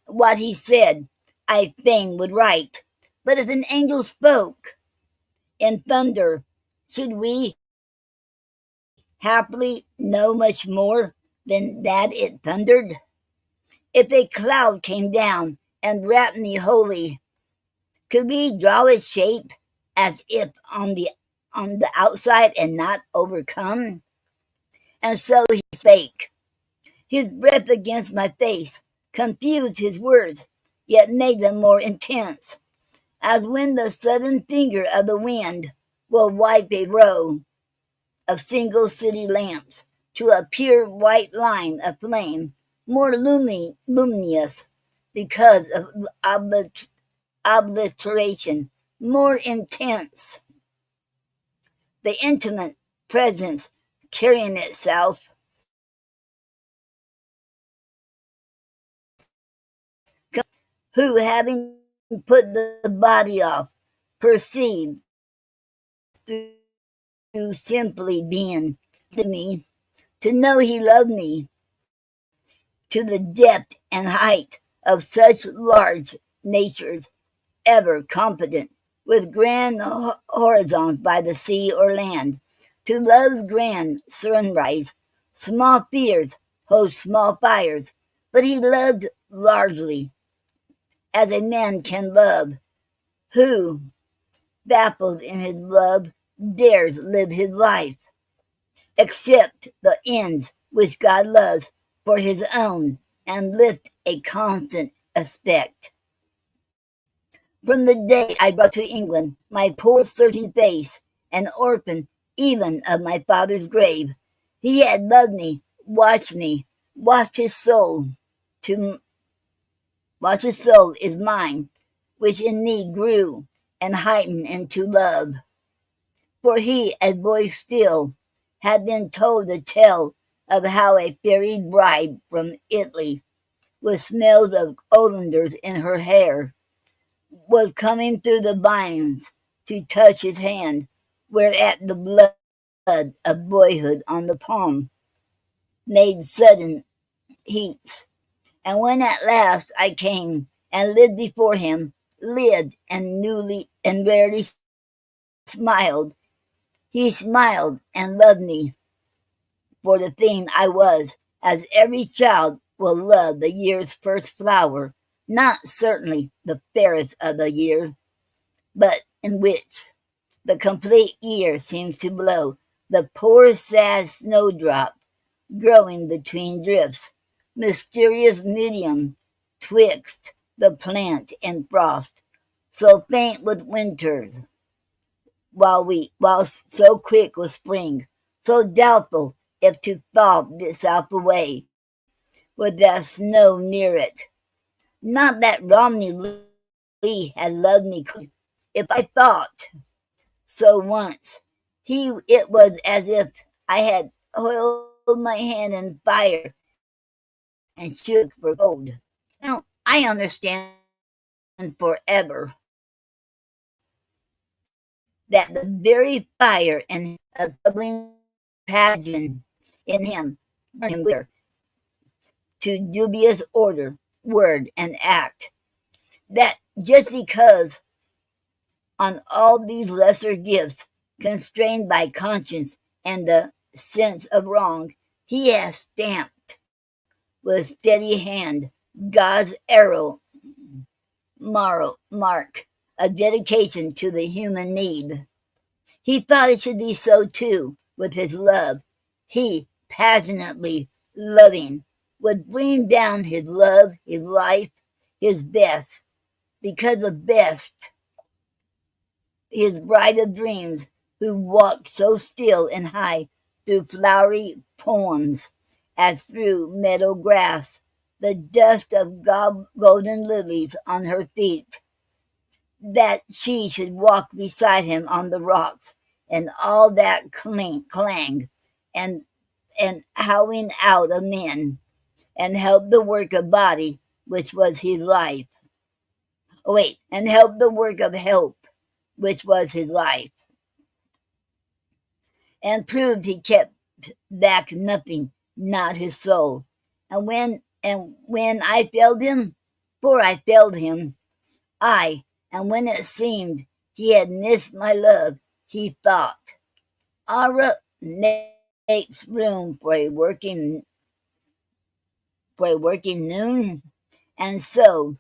What he said, I fain would write. But if an angel spoke in thunder, should we happily know much more than that it thundered? If a cloud came down and wrapped me wholly, could we draw its shape as if on the outside and not overcome? And so he spake. His breath against my face confused his words, yet made them more intense, as when the sudden finger of the wind will wipe a row of single city lamps to a pure white line of flame, more luminous because of obliteration, more intense. The intimate presence carrying itself, who having put the body off, perceived through simply being to me, to know he loved me to the depth and height of such large natures, ever competent with grand horizons by the sea or land, to love's grand sunrise, small fears hold small fires, but he loved largely, as a man can love, who, baffled in his love, dares live his life. accept the ends which God loves for his own, and lift a constant aspect. From the day I brought to England my poor searching face, an orphan even of my father's grave, he had loved me, watched his soul to watch his soul is mine, which in me grew and heightened into love. For he, a boy still, had been told the tale of how a fairy bride from Italy, with smells of olanders in her hair, was coming through the vines to touch his hand, whereat the blood of boyhood on the palm made sudden heats. And when at last I came and lived before him, lived and newly and rarely smiled, he smiled and loved me for the thing I was, as every child will love the year's first flower, not certainly the fairest of the year, but in which the complete year seems to blow, the poor sad snowdrop growing between drifts, mysterious medium twixt the plant and frost, so faint with winters, while so quick with spring, so doubtful if to thaw itself away, with that snow near it. Not that Romney Lee had loved me, if I thought so once, it was as if I had held my hand in fire and shook for cold. Now I understand forever that the very fire and a bubbling passion in him burned him clear to dubious order, word, and act. That just because on all these lesser gifts, constrained by conscience and the sense of wrong, he has stamped with steady hand God's arrow mark, a dedication to the human need. He thought it should be so too with his love. He, passionately loving, would bring down his love, his life, his best, because the best, his bride of dreams, who walked so still and high through flowery poems as through meadow grass, the dust of golden lilies on her feet, that she should walk beside him on the rocks, and all that clang and howling out of men, and help the work of body which was his life. Oh, wait, and help the work of help which was his life, and proved he kept back nothing, not his soul. And when I failed him, for I failed him, and when it seemed he had missed my love, he thought, Ara makes room for a working noon, and so,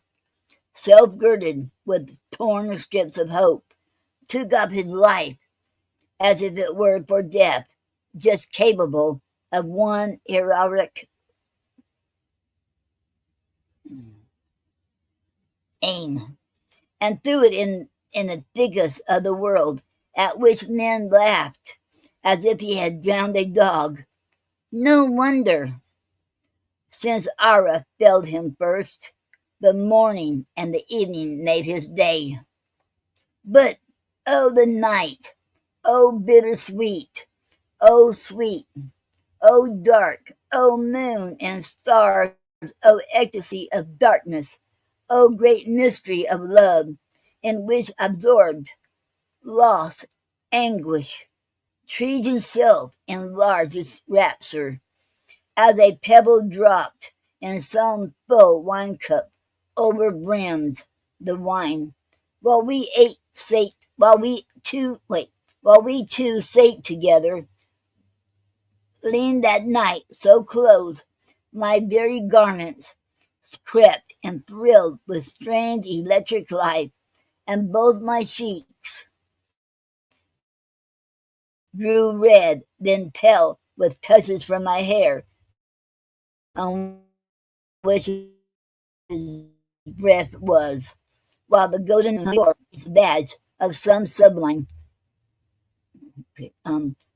self-girded with torn strips of hope, took up his life as if it were for death, just capable of one heroic aim, and threw it in the thickest of the world, at which men laughed, as if he had drowned a dog. No wonder, since Ara felled him first, the morning and the evening made his day. But, oh, the night, oh, bittersweet, oh, sweet, oh, dark, oh, moon and stars, oh, ecstasy of darkness, oh, great mystery of love, in which absorbed, lost, anguish, Trajan's self enlarged its rapture, as a pebble dropped in some full wine cup overbrims the wine, while we ate sate while we two sate together, leaned that night so close, my very garments crept and thrilled with strange electric life, and both my cheeks grew red, then pale with touches from my hair, on which his breath was, while the golden door is a badge of some sublime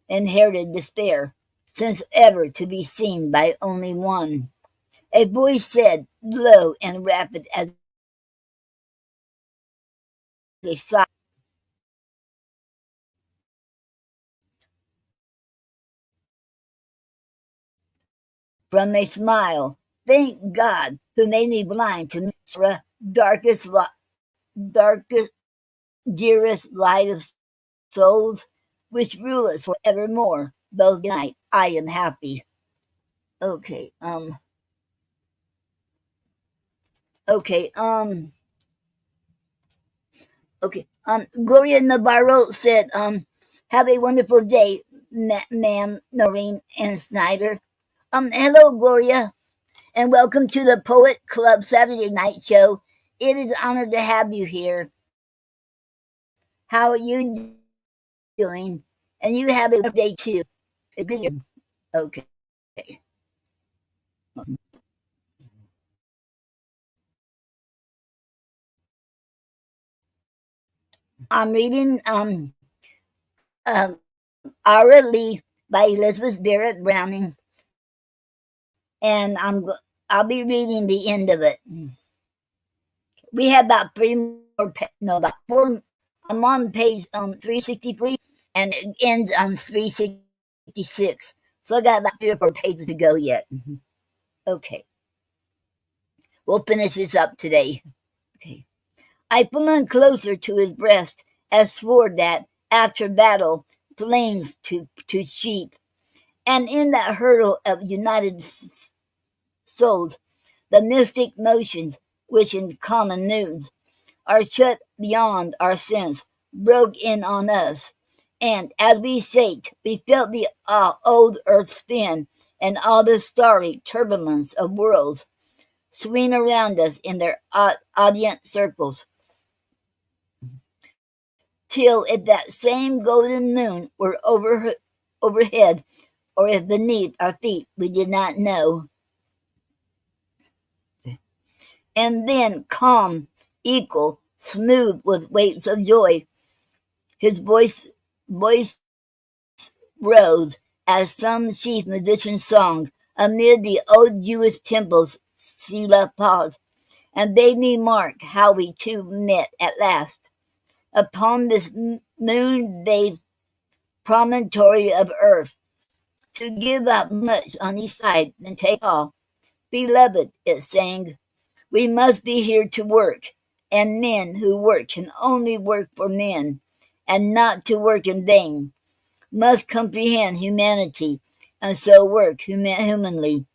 inherited despair, since ever to be seen by only one. A voice said, low and rapid as a sigh from a smile, thank God who made me blind to the darkest, dearest light of souls, which rule us forevermore. Both night I am happy. Okay, okay, okay. Gloria Navarro said, have a wonderful day, ma'am, Noreen and Snyder. Hello, Gloria, and welcome to the Poet Club Saturday Night Show. It is an honor to have you here. How are you doing? And you have a wonderful day too. It's good here. Okay. I'm reading um Ara Lee by Elizabeth Barrett Browning, and I'll be reading the end of it. We have about three more, no, about four. I'm on page 363, and it ends on 366. So I got about 3 or 4 pages to go yet. Okay, we'll finish this up today. Okay, I clung closer to his breast, as swore that after battle, plains to sheep, and in that hurdle of united souls, the mystic motions which in common nudes are shut beyond our sense, broke in on us. And as we sate, we felt the old earth spin, and all the starry turbulence of worlds swing around us in their audience circles, till if that same golden moon were overhead, or if beneath our feet, we did not know. And then calm, equal, smooth with weights of joy, his voice rose as some chief musician's songs amid the old Jewish temples. Selah paused and bade me mark how we two met at last upon this moon-bathed promontory of earth, to give up much on each side and take all. Beloved, it sang, we must be here to work, and men who work can only work for men, and not to work in vain, must comprehend humanity, and so work humanly,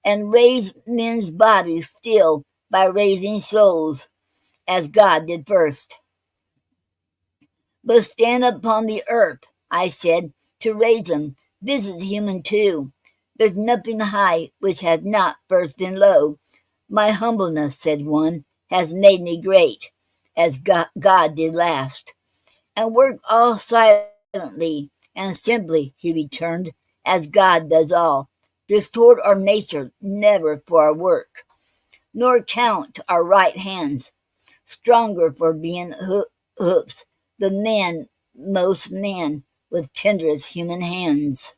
and raise men's bodies still by raising souls, as God did first. But stand upon the earth, I said, to raise them. This is human too. There's nothing high which has not first been low. My humbleness, said one, has made me great, as God did last. And work all silently and simply, he returned, as God does all. Distort our nature never for our work, nor count our right hands stronger for being hoops than most men with tenderest human hands.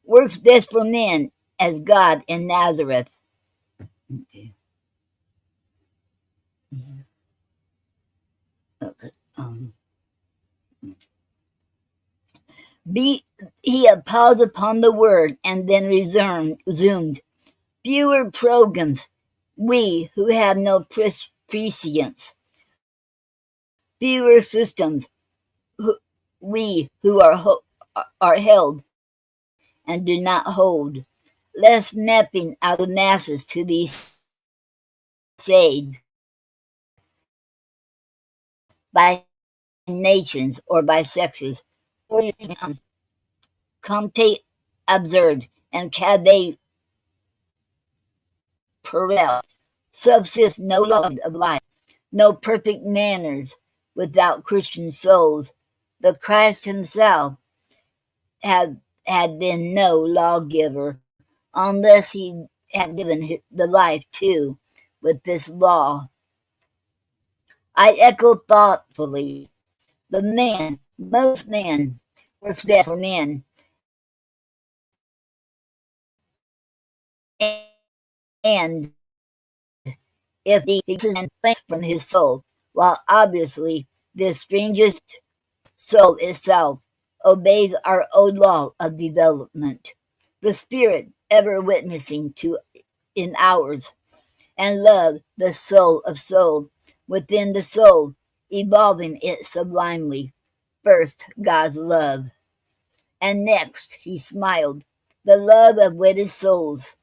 Works best for men as God in Nazareth. Okay. Okay. He paused upon the word and then resumed. Fewer programs, we who have no prescience. Fewer systems, we who are held and do not hold. Less mapping out of masses to be saved by nations or by sexes, or Comte observed, and Cadet Perel subsist no law of life, no perfect manners without Christian souls. The Christ himself had had been no lawgiver unless he had given the life too with this law. I echoed thoughtfully. The man, most men, works death for men, and if he and thinks from his soul, while obviously the strangest soul itself obeys our old law of development, the spirit ever witnessing to in ours, and love the soul of soul within the soul, evolving it sublimely. First, God's love, and next, he smiled, the love of wedded souls,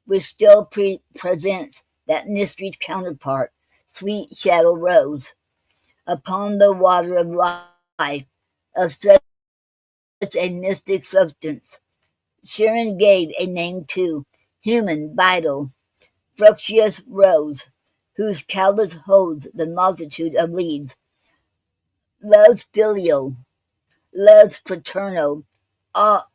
which still presents that mystery's counterpart, sweet shadow rose, upon the water of life, of such a mystic substance. Sharon gave a name to human, vital, fructious rose, whose callus holds the multitude of leaves. Love's filial, love's paternal, all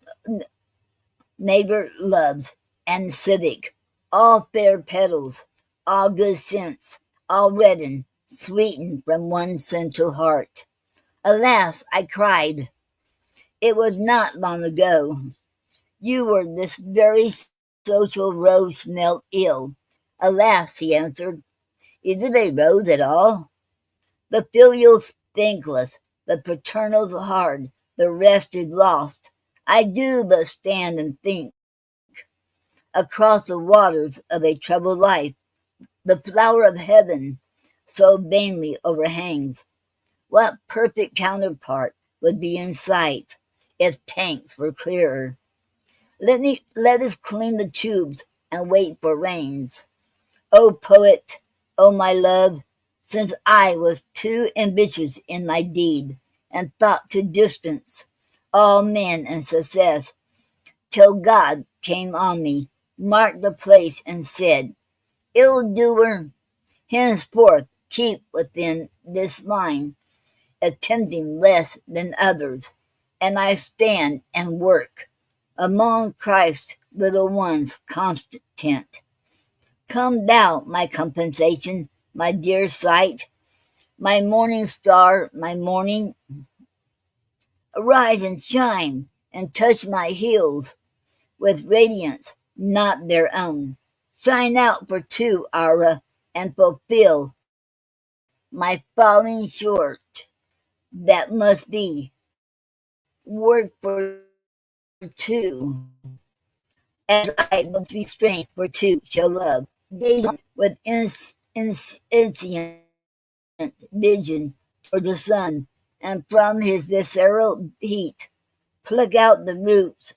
neighbor loves, and civic, all fair petals, all good sense, all reddened, sweetened from one central heart. Alas, I cried, it was not long ago. You were this very social rose smelt ill. Alas, he answered, is it a rose at all? The filial's thankless, the paternal's hard, the rest is lost. I do but stand and think. Across the waters of a troubled life, the flower of heaven so vainly overhangs. What perfect counterpart would be in sight if tanks were clearer? Let us clean the tubes and wait for rains. O poet, O my love, since I was too ambitious in my deed, and thought to distance all men and success, till God came on me, marked the place, and said, ill-doer, henceforth keep within this line, attempting less than others, and I stand and work among Christ's little ones constant. Come thou, my compensation, my dear sight, my morning star, my morning, arise and shine, and touch my heels with radiance not their own. Shine out for two, Ara, and fulfill my falling short. That must be work for two, as I must be strained for two shall love. Gaze on with insentient vision toward the sun, and from his visceral heat pluck out the roots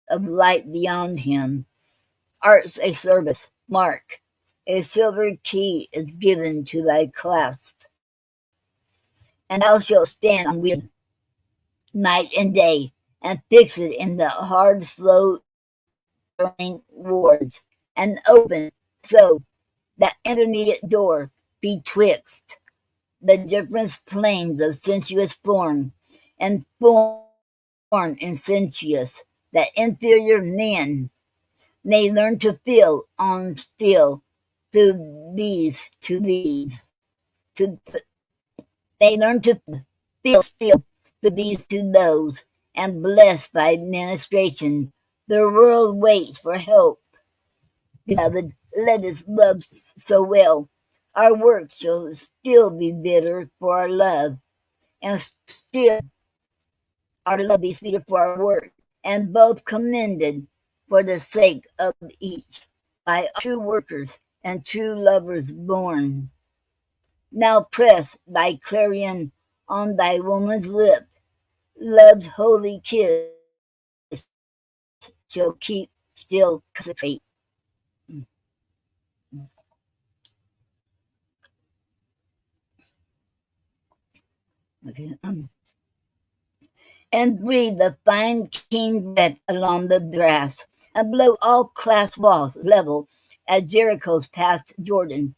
of light beyond him. Art's a service, mark. A silver key is given to thy clasp, and thou shalt stand unwearied night and day, and fix it in the hard, slow turning wards, and open so that intermediate door betwixt the different planes of sensuous form, and form and sensuous, that inferior men may learn to feel on still through these to these. To, they learn to feel still through these to those, and blessed by administration, the world waits for help. Beloved, let us love so well. Our work shall still be bitter for our love, and still our love be sweeter for our work, and both commended for the sake of each by true workers and true lovers born. Now press thy clarion on thy woman's lip, love's holy kiss shall keep still consecrate. Okay. And breathe the fine keen breath along the grass, and blow all class walls level as Jericho's past Jordan,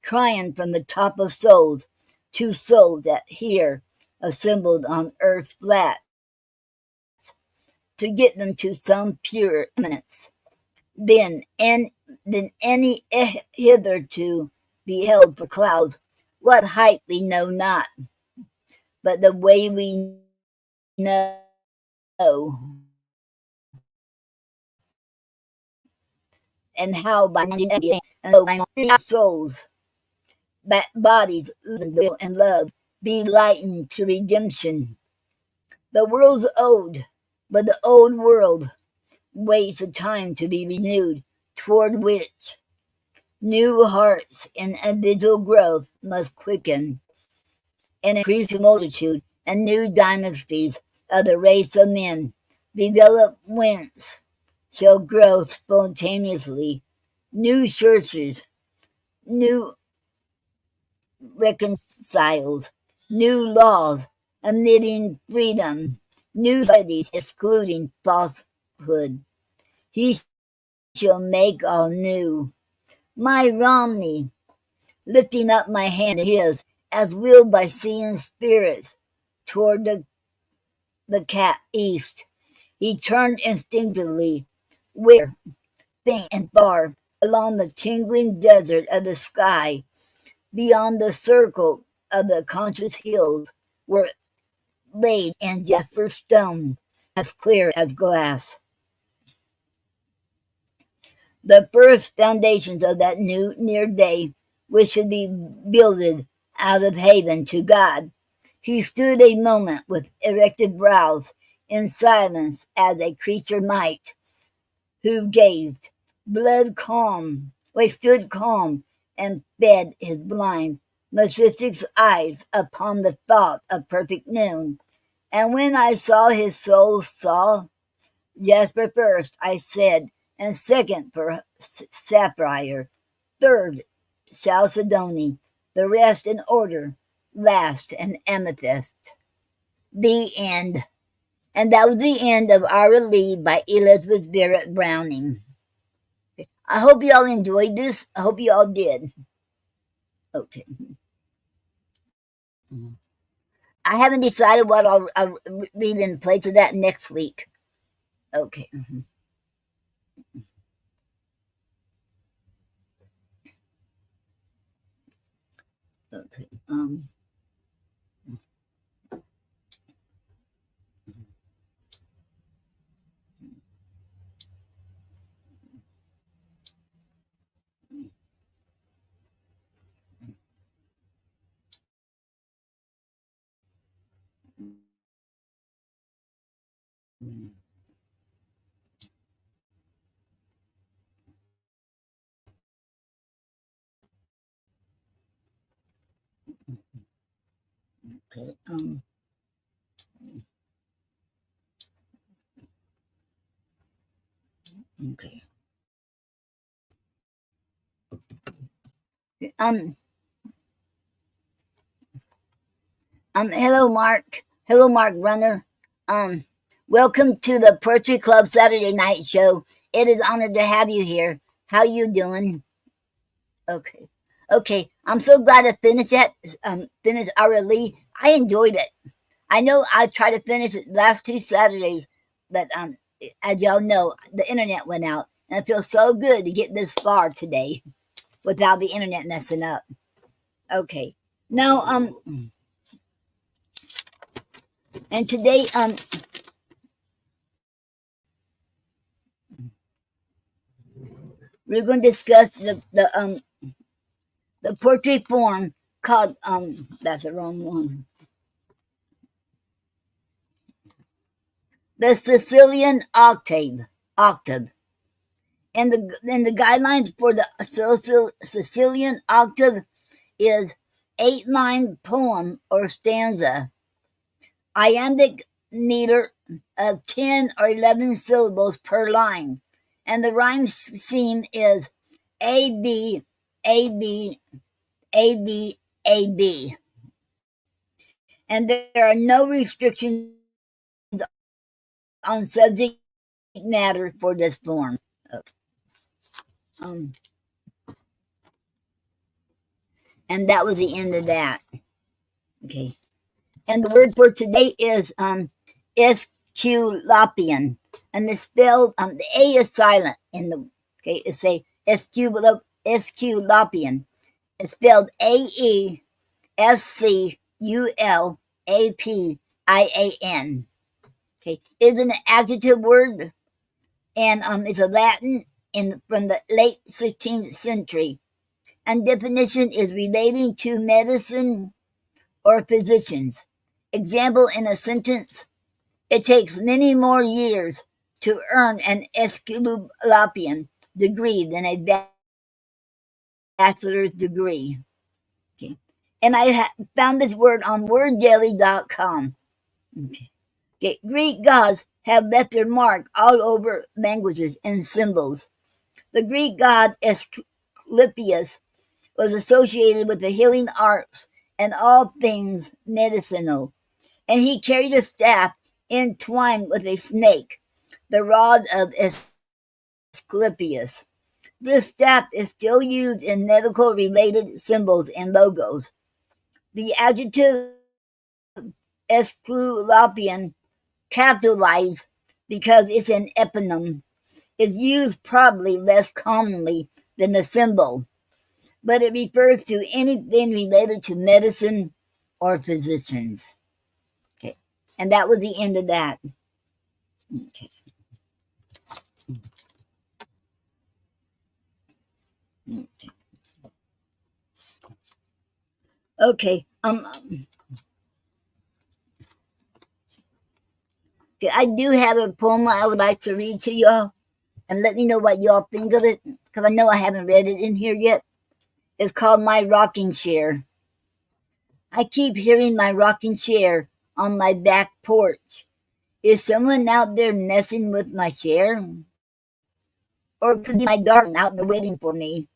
crying from the top of souls to souls that here assembled on earth's flats, to to get them to some pure eminence than any hitherto beheld for clouds. What height we know not, but the way we know, and how by and so by souls, that bodies living will and love be lightened to redemption. The world's old, but the old world waits a time to be renewed, toward which new hearts in individual growth must quicken and increase to multitude, and new dynasties of the race of men develop whence shall grow spontaneously new churches, new reconciles, new laws admitting freedom, new societies excluding falsehood. He shall make all new. My Romney, lifting up my hand to his, as willed by seeing spirits toward the cat east, he turned instinctively, where, faint and far, along the tingling desert of the sky, beyond the circle of the conscious hills, were laid in jasper stone, as clear as glass. The first foundations of that new near day, which should be builded out of haven to God. He stood a moment with erected brows, in silence as a creature might, who gazed, blood calm, stood calm, and fed his blind, majestic eyes upon the thought of perfect noon. And when I saw his soul saw, Jasper first, I said, and second for sapphire, third chalcedony, the rest in order, last an amethyst. The end. And that was the end of our read by Elizabeth Barrett Browning. I hope you all enjoyed this. I hope you all did. Okay. I haven't decided what I'll read in place of that next week. Okay. Okay. Okay. Okay. Um. Hello, Mark. Hello, Mark Runner. Um. Welcome to the Poetry Club Saturday Night Show. It is honored to have you here. How you doing? Okay. Okay. I'm so glad to finish that. Finish our Lee. I enjoyed it. I know I tried to finish it last 2 Saturdays, but as y'all know, the internet went out, and it feels so good to get this far today without the internet messing up. Okay. Now and today we're going to discuss the poetry form called that's the wrong one. The Sicilian octave. And the guidelines for the Sicilian octave is 8-line poem or stanza, iambic meter of 10 or 11 syllables per line, and the rhyme scheme is A B A B A B A B, and there are no restrictions on subject matter for this form. Um, and that was the end of that. Okay. And the word for today is Esculapian. and it's spelled the A is silent in the it's a Esculapian. It's spelled Aesculapian. Okay, it's an adjective word, and it's a Latin from the late 16th century. And definition is relating to medicine or physicians. Example in a sentence: it takes many more years to earn an Esculapian degree than a bachelor's degree. Okay. And I found this word on wordjelly.com. Okay. Okay. Greek gods have left their mark all over languages and symbols. The Greek god Asclepius was associated with the healing arts and all things medicinal, and he carried a staff entwined with a snake, the rod of Asclepius. This staff is still used in medical related symbols and logos. The adjective Esculapian, capitalized because it's an eponym, is used probably less commonly than the symbol, but it refers to anything related to medicine or physicians. Okay. And that was the end of that. Okay. Okay. Okay, I do have a poem I would like to read to y'all, and let me know what y'all think of it, because I know I haven't read it in here yet. It's called My Rocking Chair. I keep hearing my rocking chair on my back porch. Is someone out there messing with my chair? Or could be my darling out there waiting for me?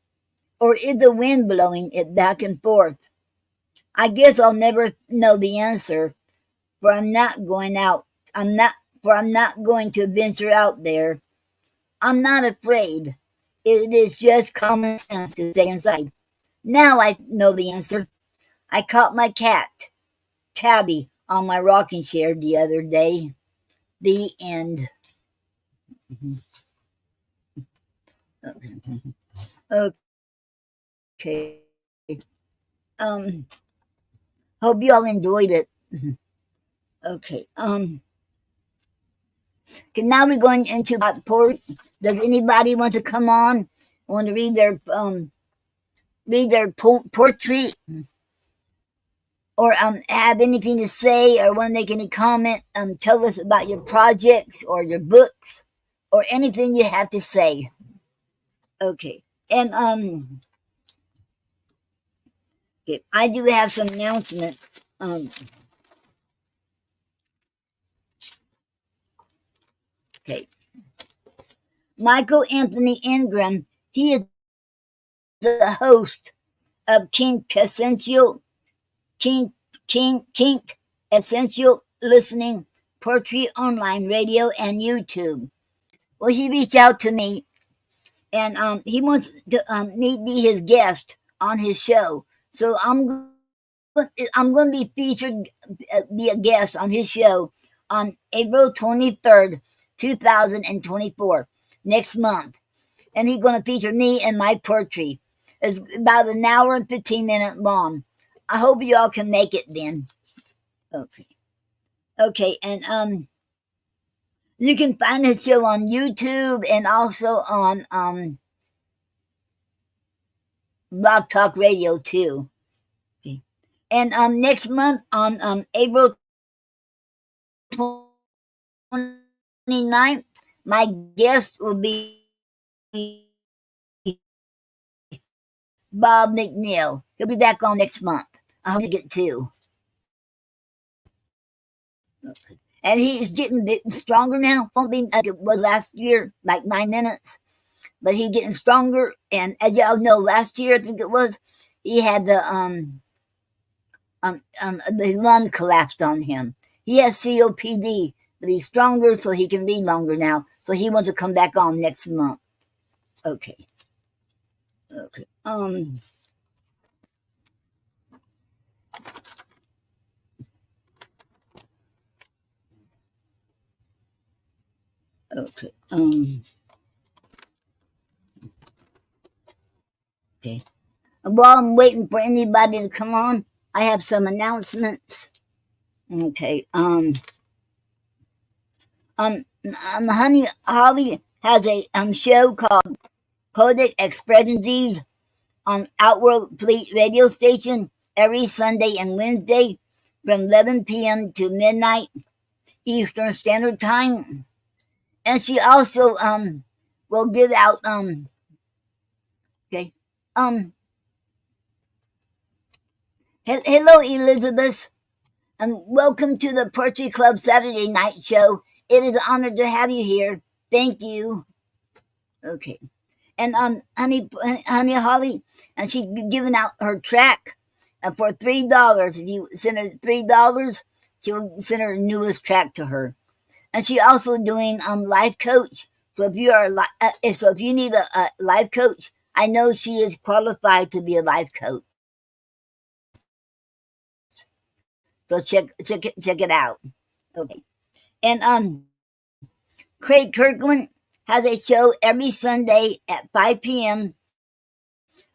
Or is the wind blowing it back and forth? I guess I'll never know the answer, for I'm not going out. I'm not going to venture out there. I'm not afraid. It is just common sense to stay inside. Now I know the answer. I caught my cat, Tabby, on my rocking chair the other day. The end. Okay. Um, hope you all enjoyed it. Okay. Okay, now we're going into Potpourri. Does anybody want to come on? Want to read their poetry, or have anything to say, or want to make any comment? Tell us about your projects or your books or anything you have to say. Okay. And okay, I do have some announcements. Okay. Michael Anthony Ingram, he is the host of King Kink Essential Listening Poetry Online Radio and YouTube. Well, he reached out to me, and he wants to me be his guest on his show. So I'm going to be featured, be a guest on his show on April 23rd, 2024, next month. And he's going to feature me and my poetry. It's about an hour and 15-minute long. I hope you all can make it then. Okay. Okay, and you can find his show on YouTube and also on Blog Talk Radio too. Okay. And next month on April 29th, my guest will be Bob McNeil. He'll be back on next month. I hope you get two. And he's getting stronger now. Something like it was last year, like 9 minutes. But he's getting stronger. And as y'all know, last year I think it was, he had the lung collapsed on him. He has COPD, but he's stronger, so he can read longer now. So he wants to come back on next month. Okay. Okay. Okay. Okay. While I'm waiting for anybody to come on, I have some announcements. Okay. Honey Holly has a show called Poetic Expressions on Outworld Fleet radio station every Sunday and Wednesday from 11 p.m. to midnight Eastern Standard Time. And she also will give out okay. Hello Elizabeth, and welcome to the Poetry Club Saturday night show. It is an honor to have you here. Thank you. Okay. And honey Holly, and she's giving out her track for $3. If you send her $3, she will send her newest track to her. And she also doing life coach. So if you are if you need a life coach, I know she is qualified to be a life coach. So check it out. Okay. And Craig Kirkland has a show every Sunday at 5 p.m.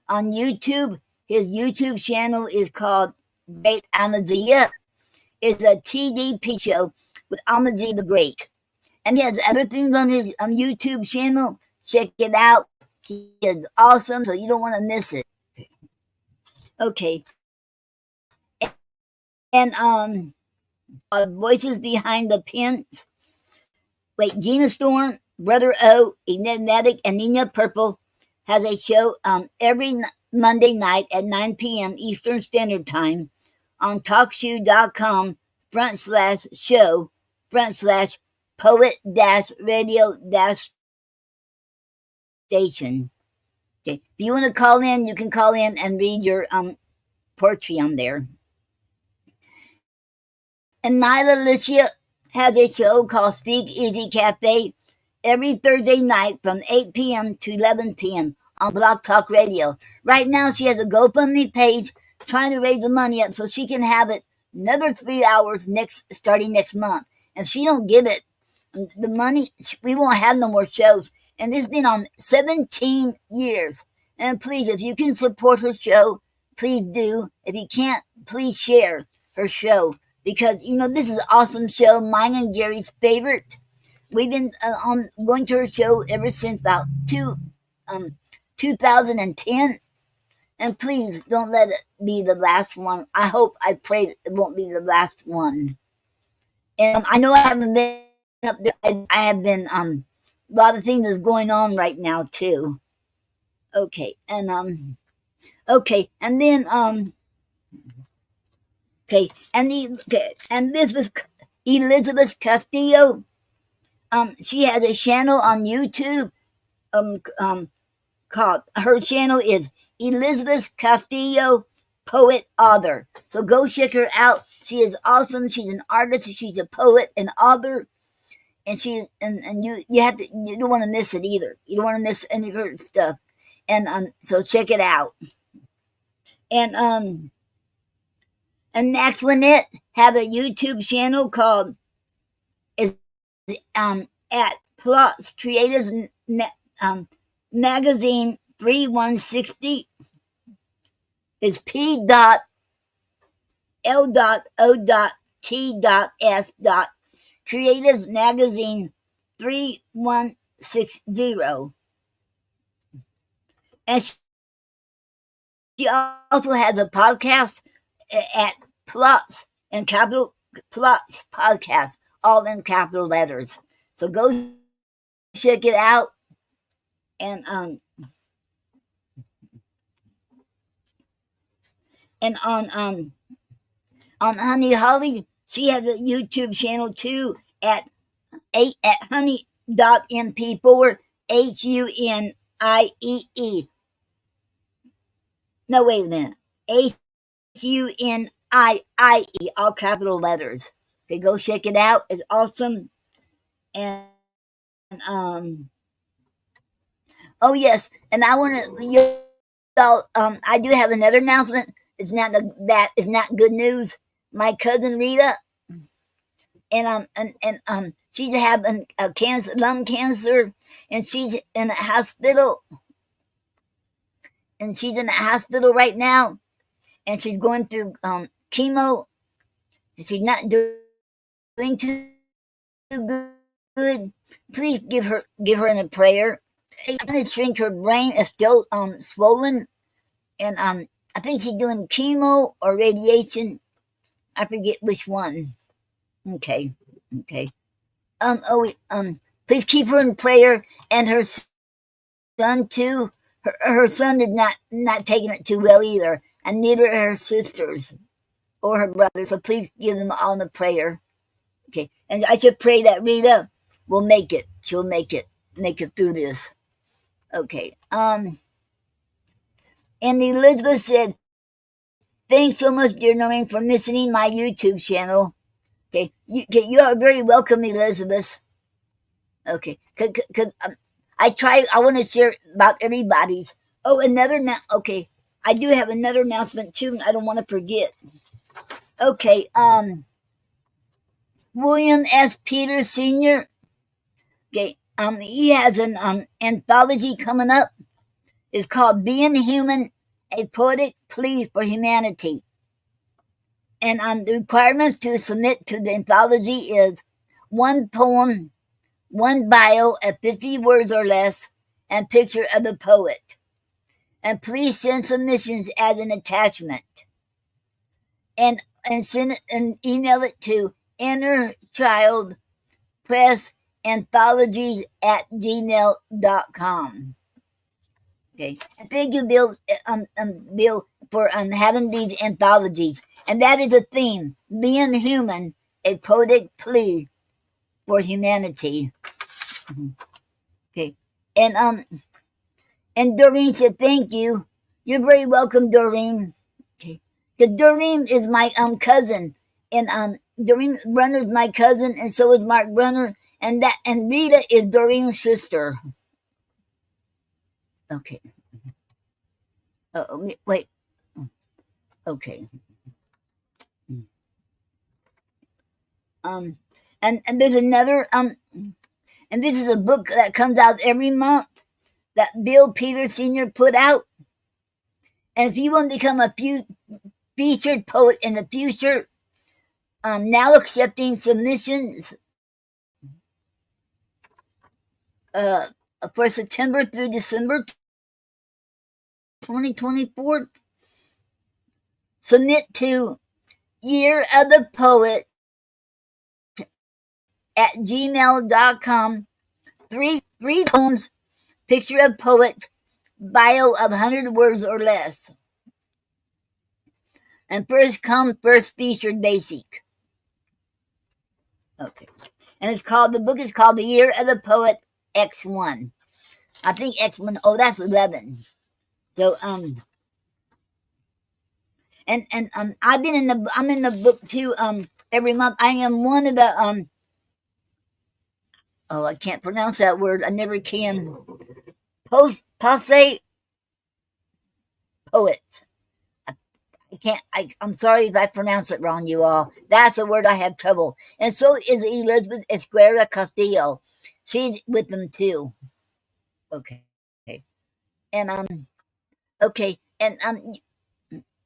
on YouTube. His YouTube channel is called Great Amazia. It's a TDP show with Amazia the Great. And he has other things on his YouTube channel. Check it out. He is awesome, so you don't want to miss it. Okay. And Voices Behind the Pens. Wait, Gina Storm, Brother O, Enigmatic, and Nina Purple has a show every Monday night at 9 p.m. Eastern Standard Time on TalkShoe.com /show /poet radio station. Okay. If you want to call in, you can call in and read your poetry on there. And Nyla Licia has a show called Speak Easy Cafe every Thursday night from 8 p.m. to 11 p.m. on Blog Talk Radio. Right now, she has a GoFundMe page trying to raise the money up so she can have it another 3 hours starting next month. If she don't give it the money, we won't have no more shows. And this has been on 17 years. And please, if you can support her show, please do. If you can't, please share her show. Because, this is an awesome show. Mine and Gary's favorite. We've been going to her show ever since about 2010. And please don't let it be the last one. I pray it won't be the last one. And I know I haven't been up there. I have been, a lot of things is going on right now too. Okay. And, okay. And then, okay. And this was Elizabeth Castillo. She has a channel on YouTube, called, her channel is Elizabeth Castillo Poet Author. So go check her out. She is awesome. She's an artist. She's a poet and author. And you don't want to miss it either. You don't want to miss any of her stuff. And so check it out. And Max Lynette have a YouTube channel called is at Plots Creatives Magazine 3160 is P.L.O.T.S. Creatives Magazine 3160. And she also has a podcast at Plots and capital Plots Podcast, all in capital letters. So go check it out. And on Honey Holly, she has a YouTube channel too at honey.mp4 HUNIEE. No, wait a minute. HUNIIE, all capital letters. Okay, go check it out. It's awesome. And oh yes, and I want to I do have another announcement. It's not good news. My cousin Rita and she's having a cancer, lung cancer, and she's in a hospital, and she's in a hospital right now, and she's going through chemo, and she's not doing too good. Please give her in a prayer. I'm gonna shrink her brain is still swollen, and I think she's doing chemo or radiation. I forget which one. Okay, okay. Please keep her in prayer, and her son too. Her son is not taking it too well either, and neither are her sisters or her brothers. So please give them all in a prayer. Okay, and I should pray that Rita will make it. She'll make it through this. Okay. And Elizabeth said, "Thanks so much, dear Noreen, for listening my YouTube channel." Okay, you are very welcome, Elizabeth. Okay, cause I try. I want to share about everybody's. Oh, okay, I do have another announcement too. I don't want to forget. Okay, William S. Peters Sr. Okay, he has an anthology coming up. It's called "Being Human: A Poetic Plea for Humanity." And the requirements to submit to the anthology is one poem, one bio at 50 words or less, and picture of the poet. And please send submissions as an attachment. And send it and email it to innerchildpressanthologies@gmail.com. Okay. And thank you, Bill, Bill, for having these anthologies. And that is a theme: being human, a poetic plea for humanity. Okay. And Doreen said thank you. You're very welcome, Doreen. Okay. Because Doreen is my cousin. And Doreen Brunner's my cousin, and so is Mark Brunner. And Rita is Doreen's sister. Okay. Wait. Okay. Um, and there's another and this is a book that comes out every month that Bill Peters Sr. put out. And if you want to become a featured poet in the future, now accepting submissions for September through December 2024. Submit to Year of the Poet at gmail.com. Three poems, picture of poet, bio of 100 words or less. And first come, first featured basic. Okay. And the book is called The Year of the Poet X1. I think X1, oh, that's 11. So, and I'm in the book too, every month. I am one of the, oh, I can't pronounce that word. I never can. Passe poets. I'm sorry if I pronounce it wrong, you all. That's a word I have trouble. And so is Elizabeth Esquerra Castillo. She's with them too. Okay. And okay. And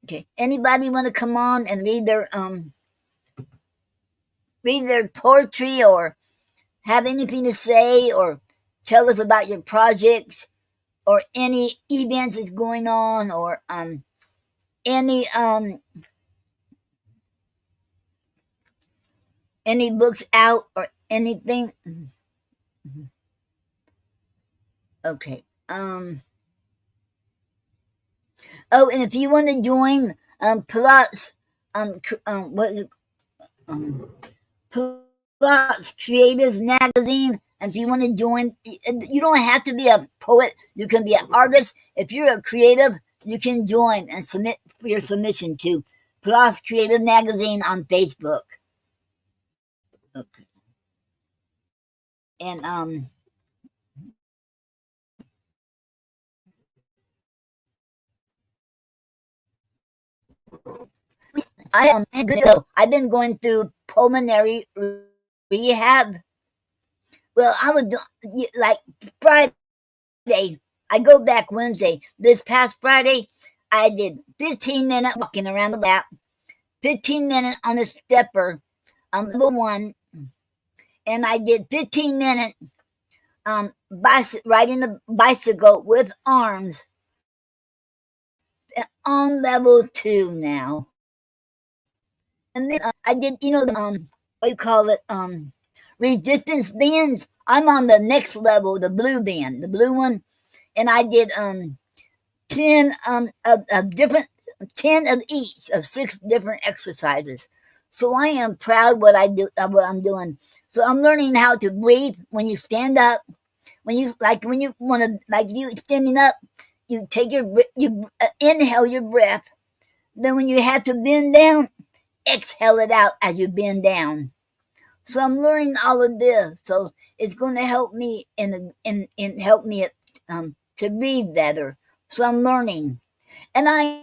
okay. Anybody want to come on and read their poetry, or have anything to say, or tell us about your projects, or any events that's going on, or any books out, or anything? Okay. Oh, and if you want to join Plus what is it? Plus Creatives Magazine, and if you want to join, you don't have to be a poet. You can be an artist. If you're a creative, you can join and submit for your submission to Plus Creative Magazine on Facebook. Okay. And I've been going through pulmonary rehab. Well, I was like Friday. I go back Wednesday. This past Friday, I did 15-minute walking around the lap, 15-minute on a stepper, level one, and I did 15-minute riding a bicycle with arms on level two now. And then I did, what do you call it? Resistance bands. I'm on the next level, the blue band, the blue one, and I did 10 of different 10 of each of 6 different exercises. So I am proud what I do of what I'm doing. So I'm learning how to breathe when you stand up. When you want to like you standing up, you take you inhale your breath. Then when you have to bend down, exhale it out as you bend down. So I'm learning all of this. So it's going to help me in help me to breathe better. So I'm learning, and I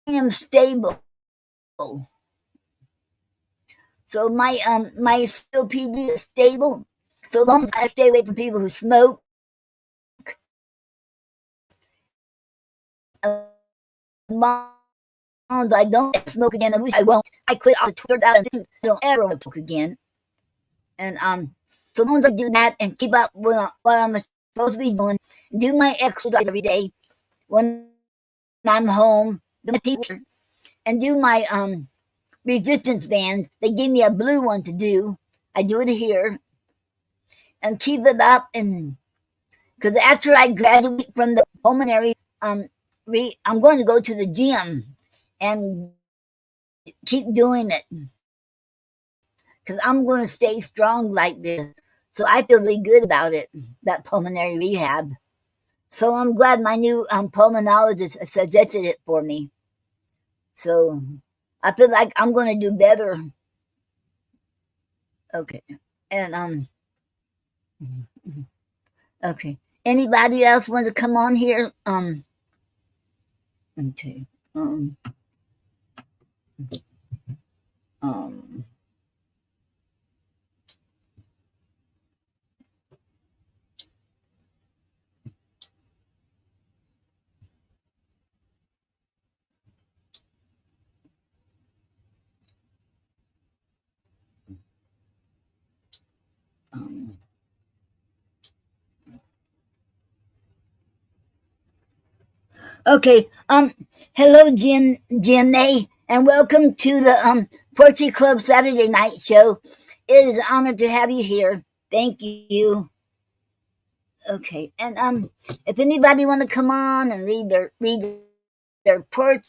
am stable. So my COPD is stable. So long as I stay away from people who smoke, as long as I don't smoke again, I wish I won't. I quit all the Twitter out and I don't ever want to smoke again. And so long as I do that and keep up with what I'm supposed to be doing, do my exercise every day when I'm home, do my teacher, and do my resistance bands. They gave me a blue one to do. I do it here and keep it up. And because after I graduate from the pulmonary, I'm going to go to the gym and keep doing it because I'm going to stay strong like this. So I feel really good about it, that pulmonary rehab. So I'm glad my new pulmonologist suggested it for me. So I feel like I'm going to do better. Okay. And okay. Anybody else want to come on here? Okay. Um, um, okay. Hello, Jenny, and welcome to the Poetry Club Saturday Night Show. It is an honor to have you here. Thank you. Okay, and if anybody want to come on and read their poetry,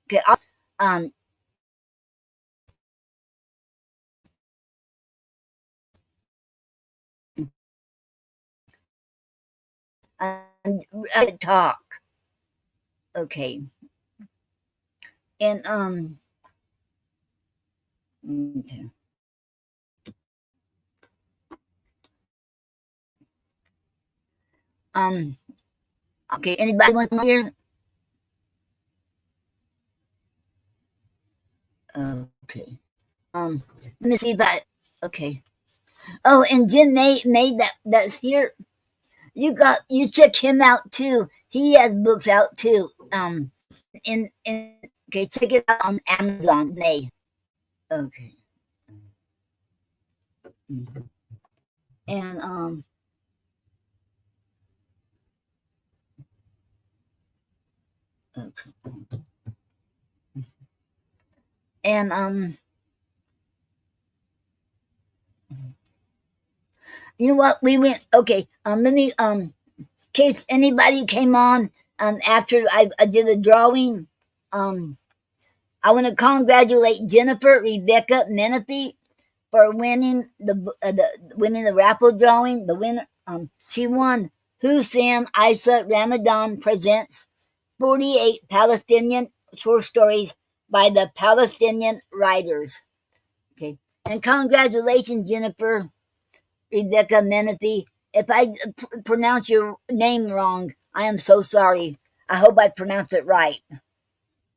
okay, um, talk. Okay, and okay. um, okay. Anybody want to come here? Okay. Let me see if I. Okay. Oh, and Jim made that's here. You check him out too. He has books out too. In okay, check it out on Amazon. Nay. Okay. Mhm. And okay. And you know what? We went okay. Let me in case anybody came on after I did the drawing. Um, I want to congratulate Jennifer Rebecca Menifee for winning the raffle drawing. The winner she won Hussein Isa Ramadan presents 48 Palestinian short stories by the Palestinian writers. Okay, and congratulations, Jennifer Rebecca Menifee. If I pronounce your name wrong, I am so sorry. I hope I pronounced it right.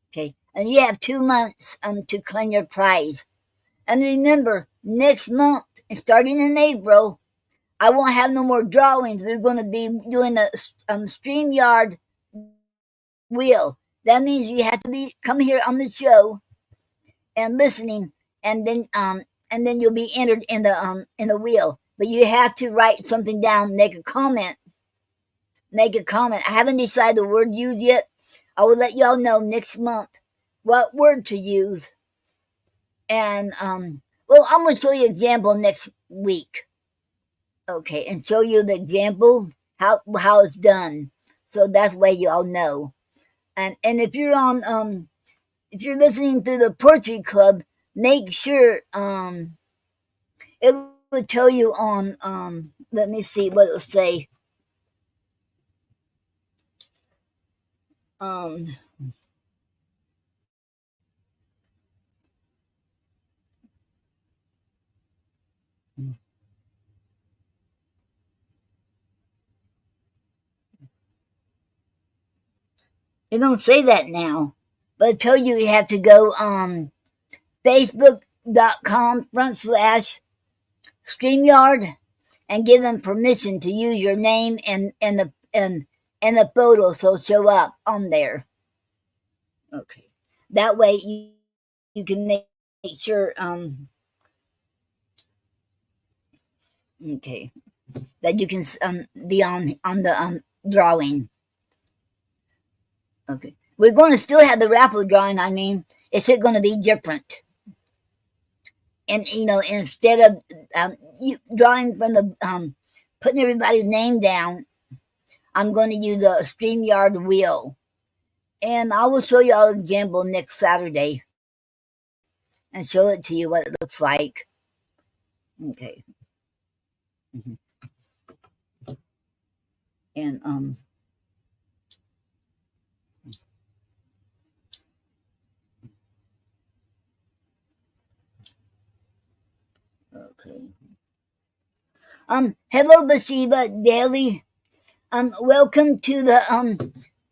Okay, and you have 2 months to claim your prize. And remember, next month, starting in April, I won't have no more drawings. We're going to be doing a StreamYard wheel. That means you have to be come here on the show and listening, and then you'll be entered in the wheel. But you have to write something down, make a comment. Make a comment. I haven't decided the word used yet. I will let y'all know next month what word to use. And well, I'm gonna show you an example next week. Okay, and show you the example how it's done. So that's why you all know. And if you're on if you're listening to the Poetry Club, make sure it would tell you on let me see what it'll say. Um it don't say that now. But it tell you have to go facebook.com/ StreamYard and give them permission to use your name and the photo so show up on there. Okay. That way you can make sure okay that you can be on the drawing. Okay. We're going to still have the raffle drawing. I mean, it's going to be different. And instead of you drawing from the putting everybody's name down, I'm going to use a StreamYard wheel. And I will show you all an example next Saturday and show it to you what it looks like. Okay. Mhm. And okay. Hello Bathsheba Daily. Welcome to the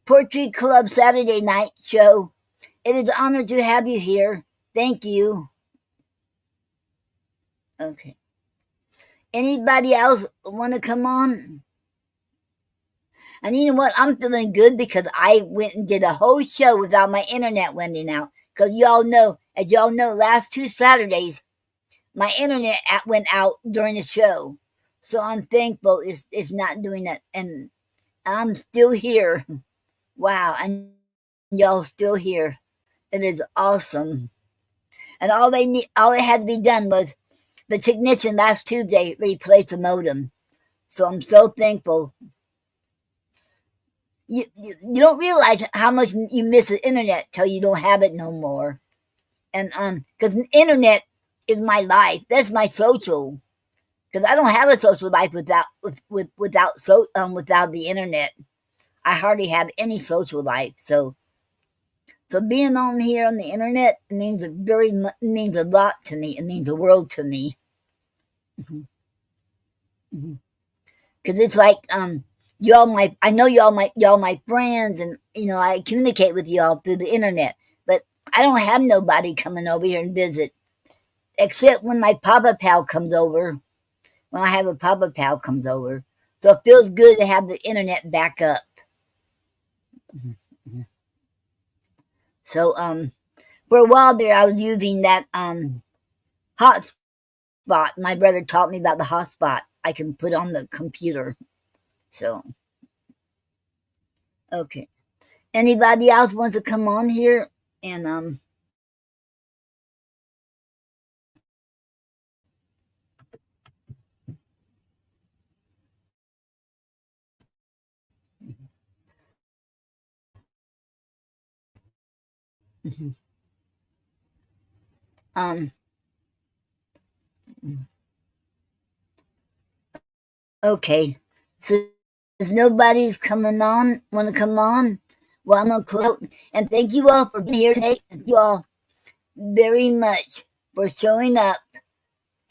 Poetry Club Saturday night show. It is an honor to have you here. Thank you. Okay. Anybody else want to come on? And you know what? I'm feeling good because I went and did a whole show without my internet wending out. Because as y'all know, last 2 Saturdays, my internet went out during the show. So I'm thankful it's not doing that. And I'm still here. Wow. And y'all still here. It is awesome. And all it had to be done was the technician last Tuesday replaced the modem. So I'm so thankful. You don't realize how much you miss the internet till you don't have it no more. And because internet is my life. That's my social. Because I don't have a social life without the internet. I hardly have any social life. So being on here on the internet means means a lot to me. It means the world to me. Mhm. Mhm. Because it's like I know y'all my friends, and I communicate with y'all through the internet, but I don't have nobody coming over here and visit except when my papa pal comes over. When I have a papa pal comes over, so it feels good to have the internet back up. Mhm. Mhm. So for a while there I was using that hotspot. My brother taught me about the hotspot I can put on the computer. So okay. Anybody else wants to come on here and um okay. So if nobody's coming on, want to come on? Well, I'm gonna close out and thank you all for being here today. Thank you all very much for showing up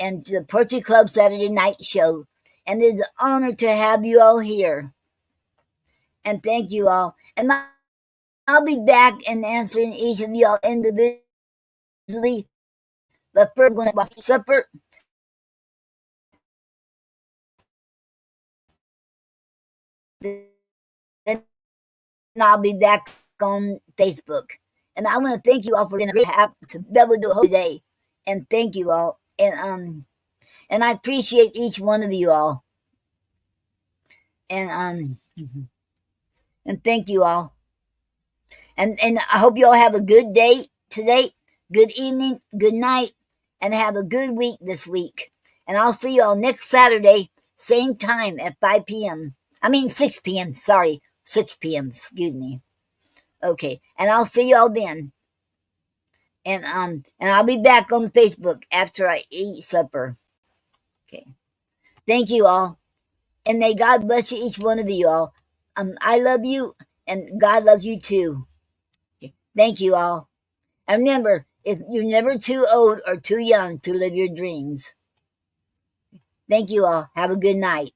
and to the Poetry Club Saturday night show. And it is an honor to have you all here. And thank you all. And my I'll be back and answering each of y'all individually. But first, I'm going to watch supper. Then I'll be back on Facebook. And I want to thank you all for being a great app to be able to do a whole day. And thank you all. And I appreciate each one of you all. And and thank you all. And I hope you all have a good day today, good evening, good night, and have a good week this week. And I'll see you all next Saturday, same time at 5 p.m. I mean 6 p.m. Sorry, 6 p.m. Excuse me. Okay, and I'll see you all then. And I'll be back on Facebook after I eat supper. Okay. Thank you all. And may God bless you, each one of you all. I love you, and God loves you too. Okay. Thank you all. And remember, you're never too old or too young to live your dreams. Thank you all. Have a good night.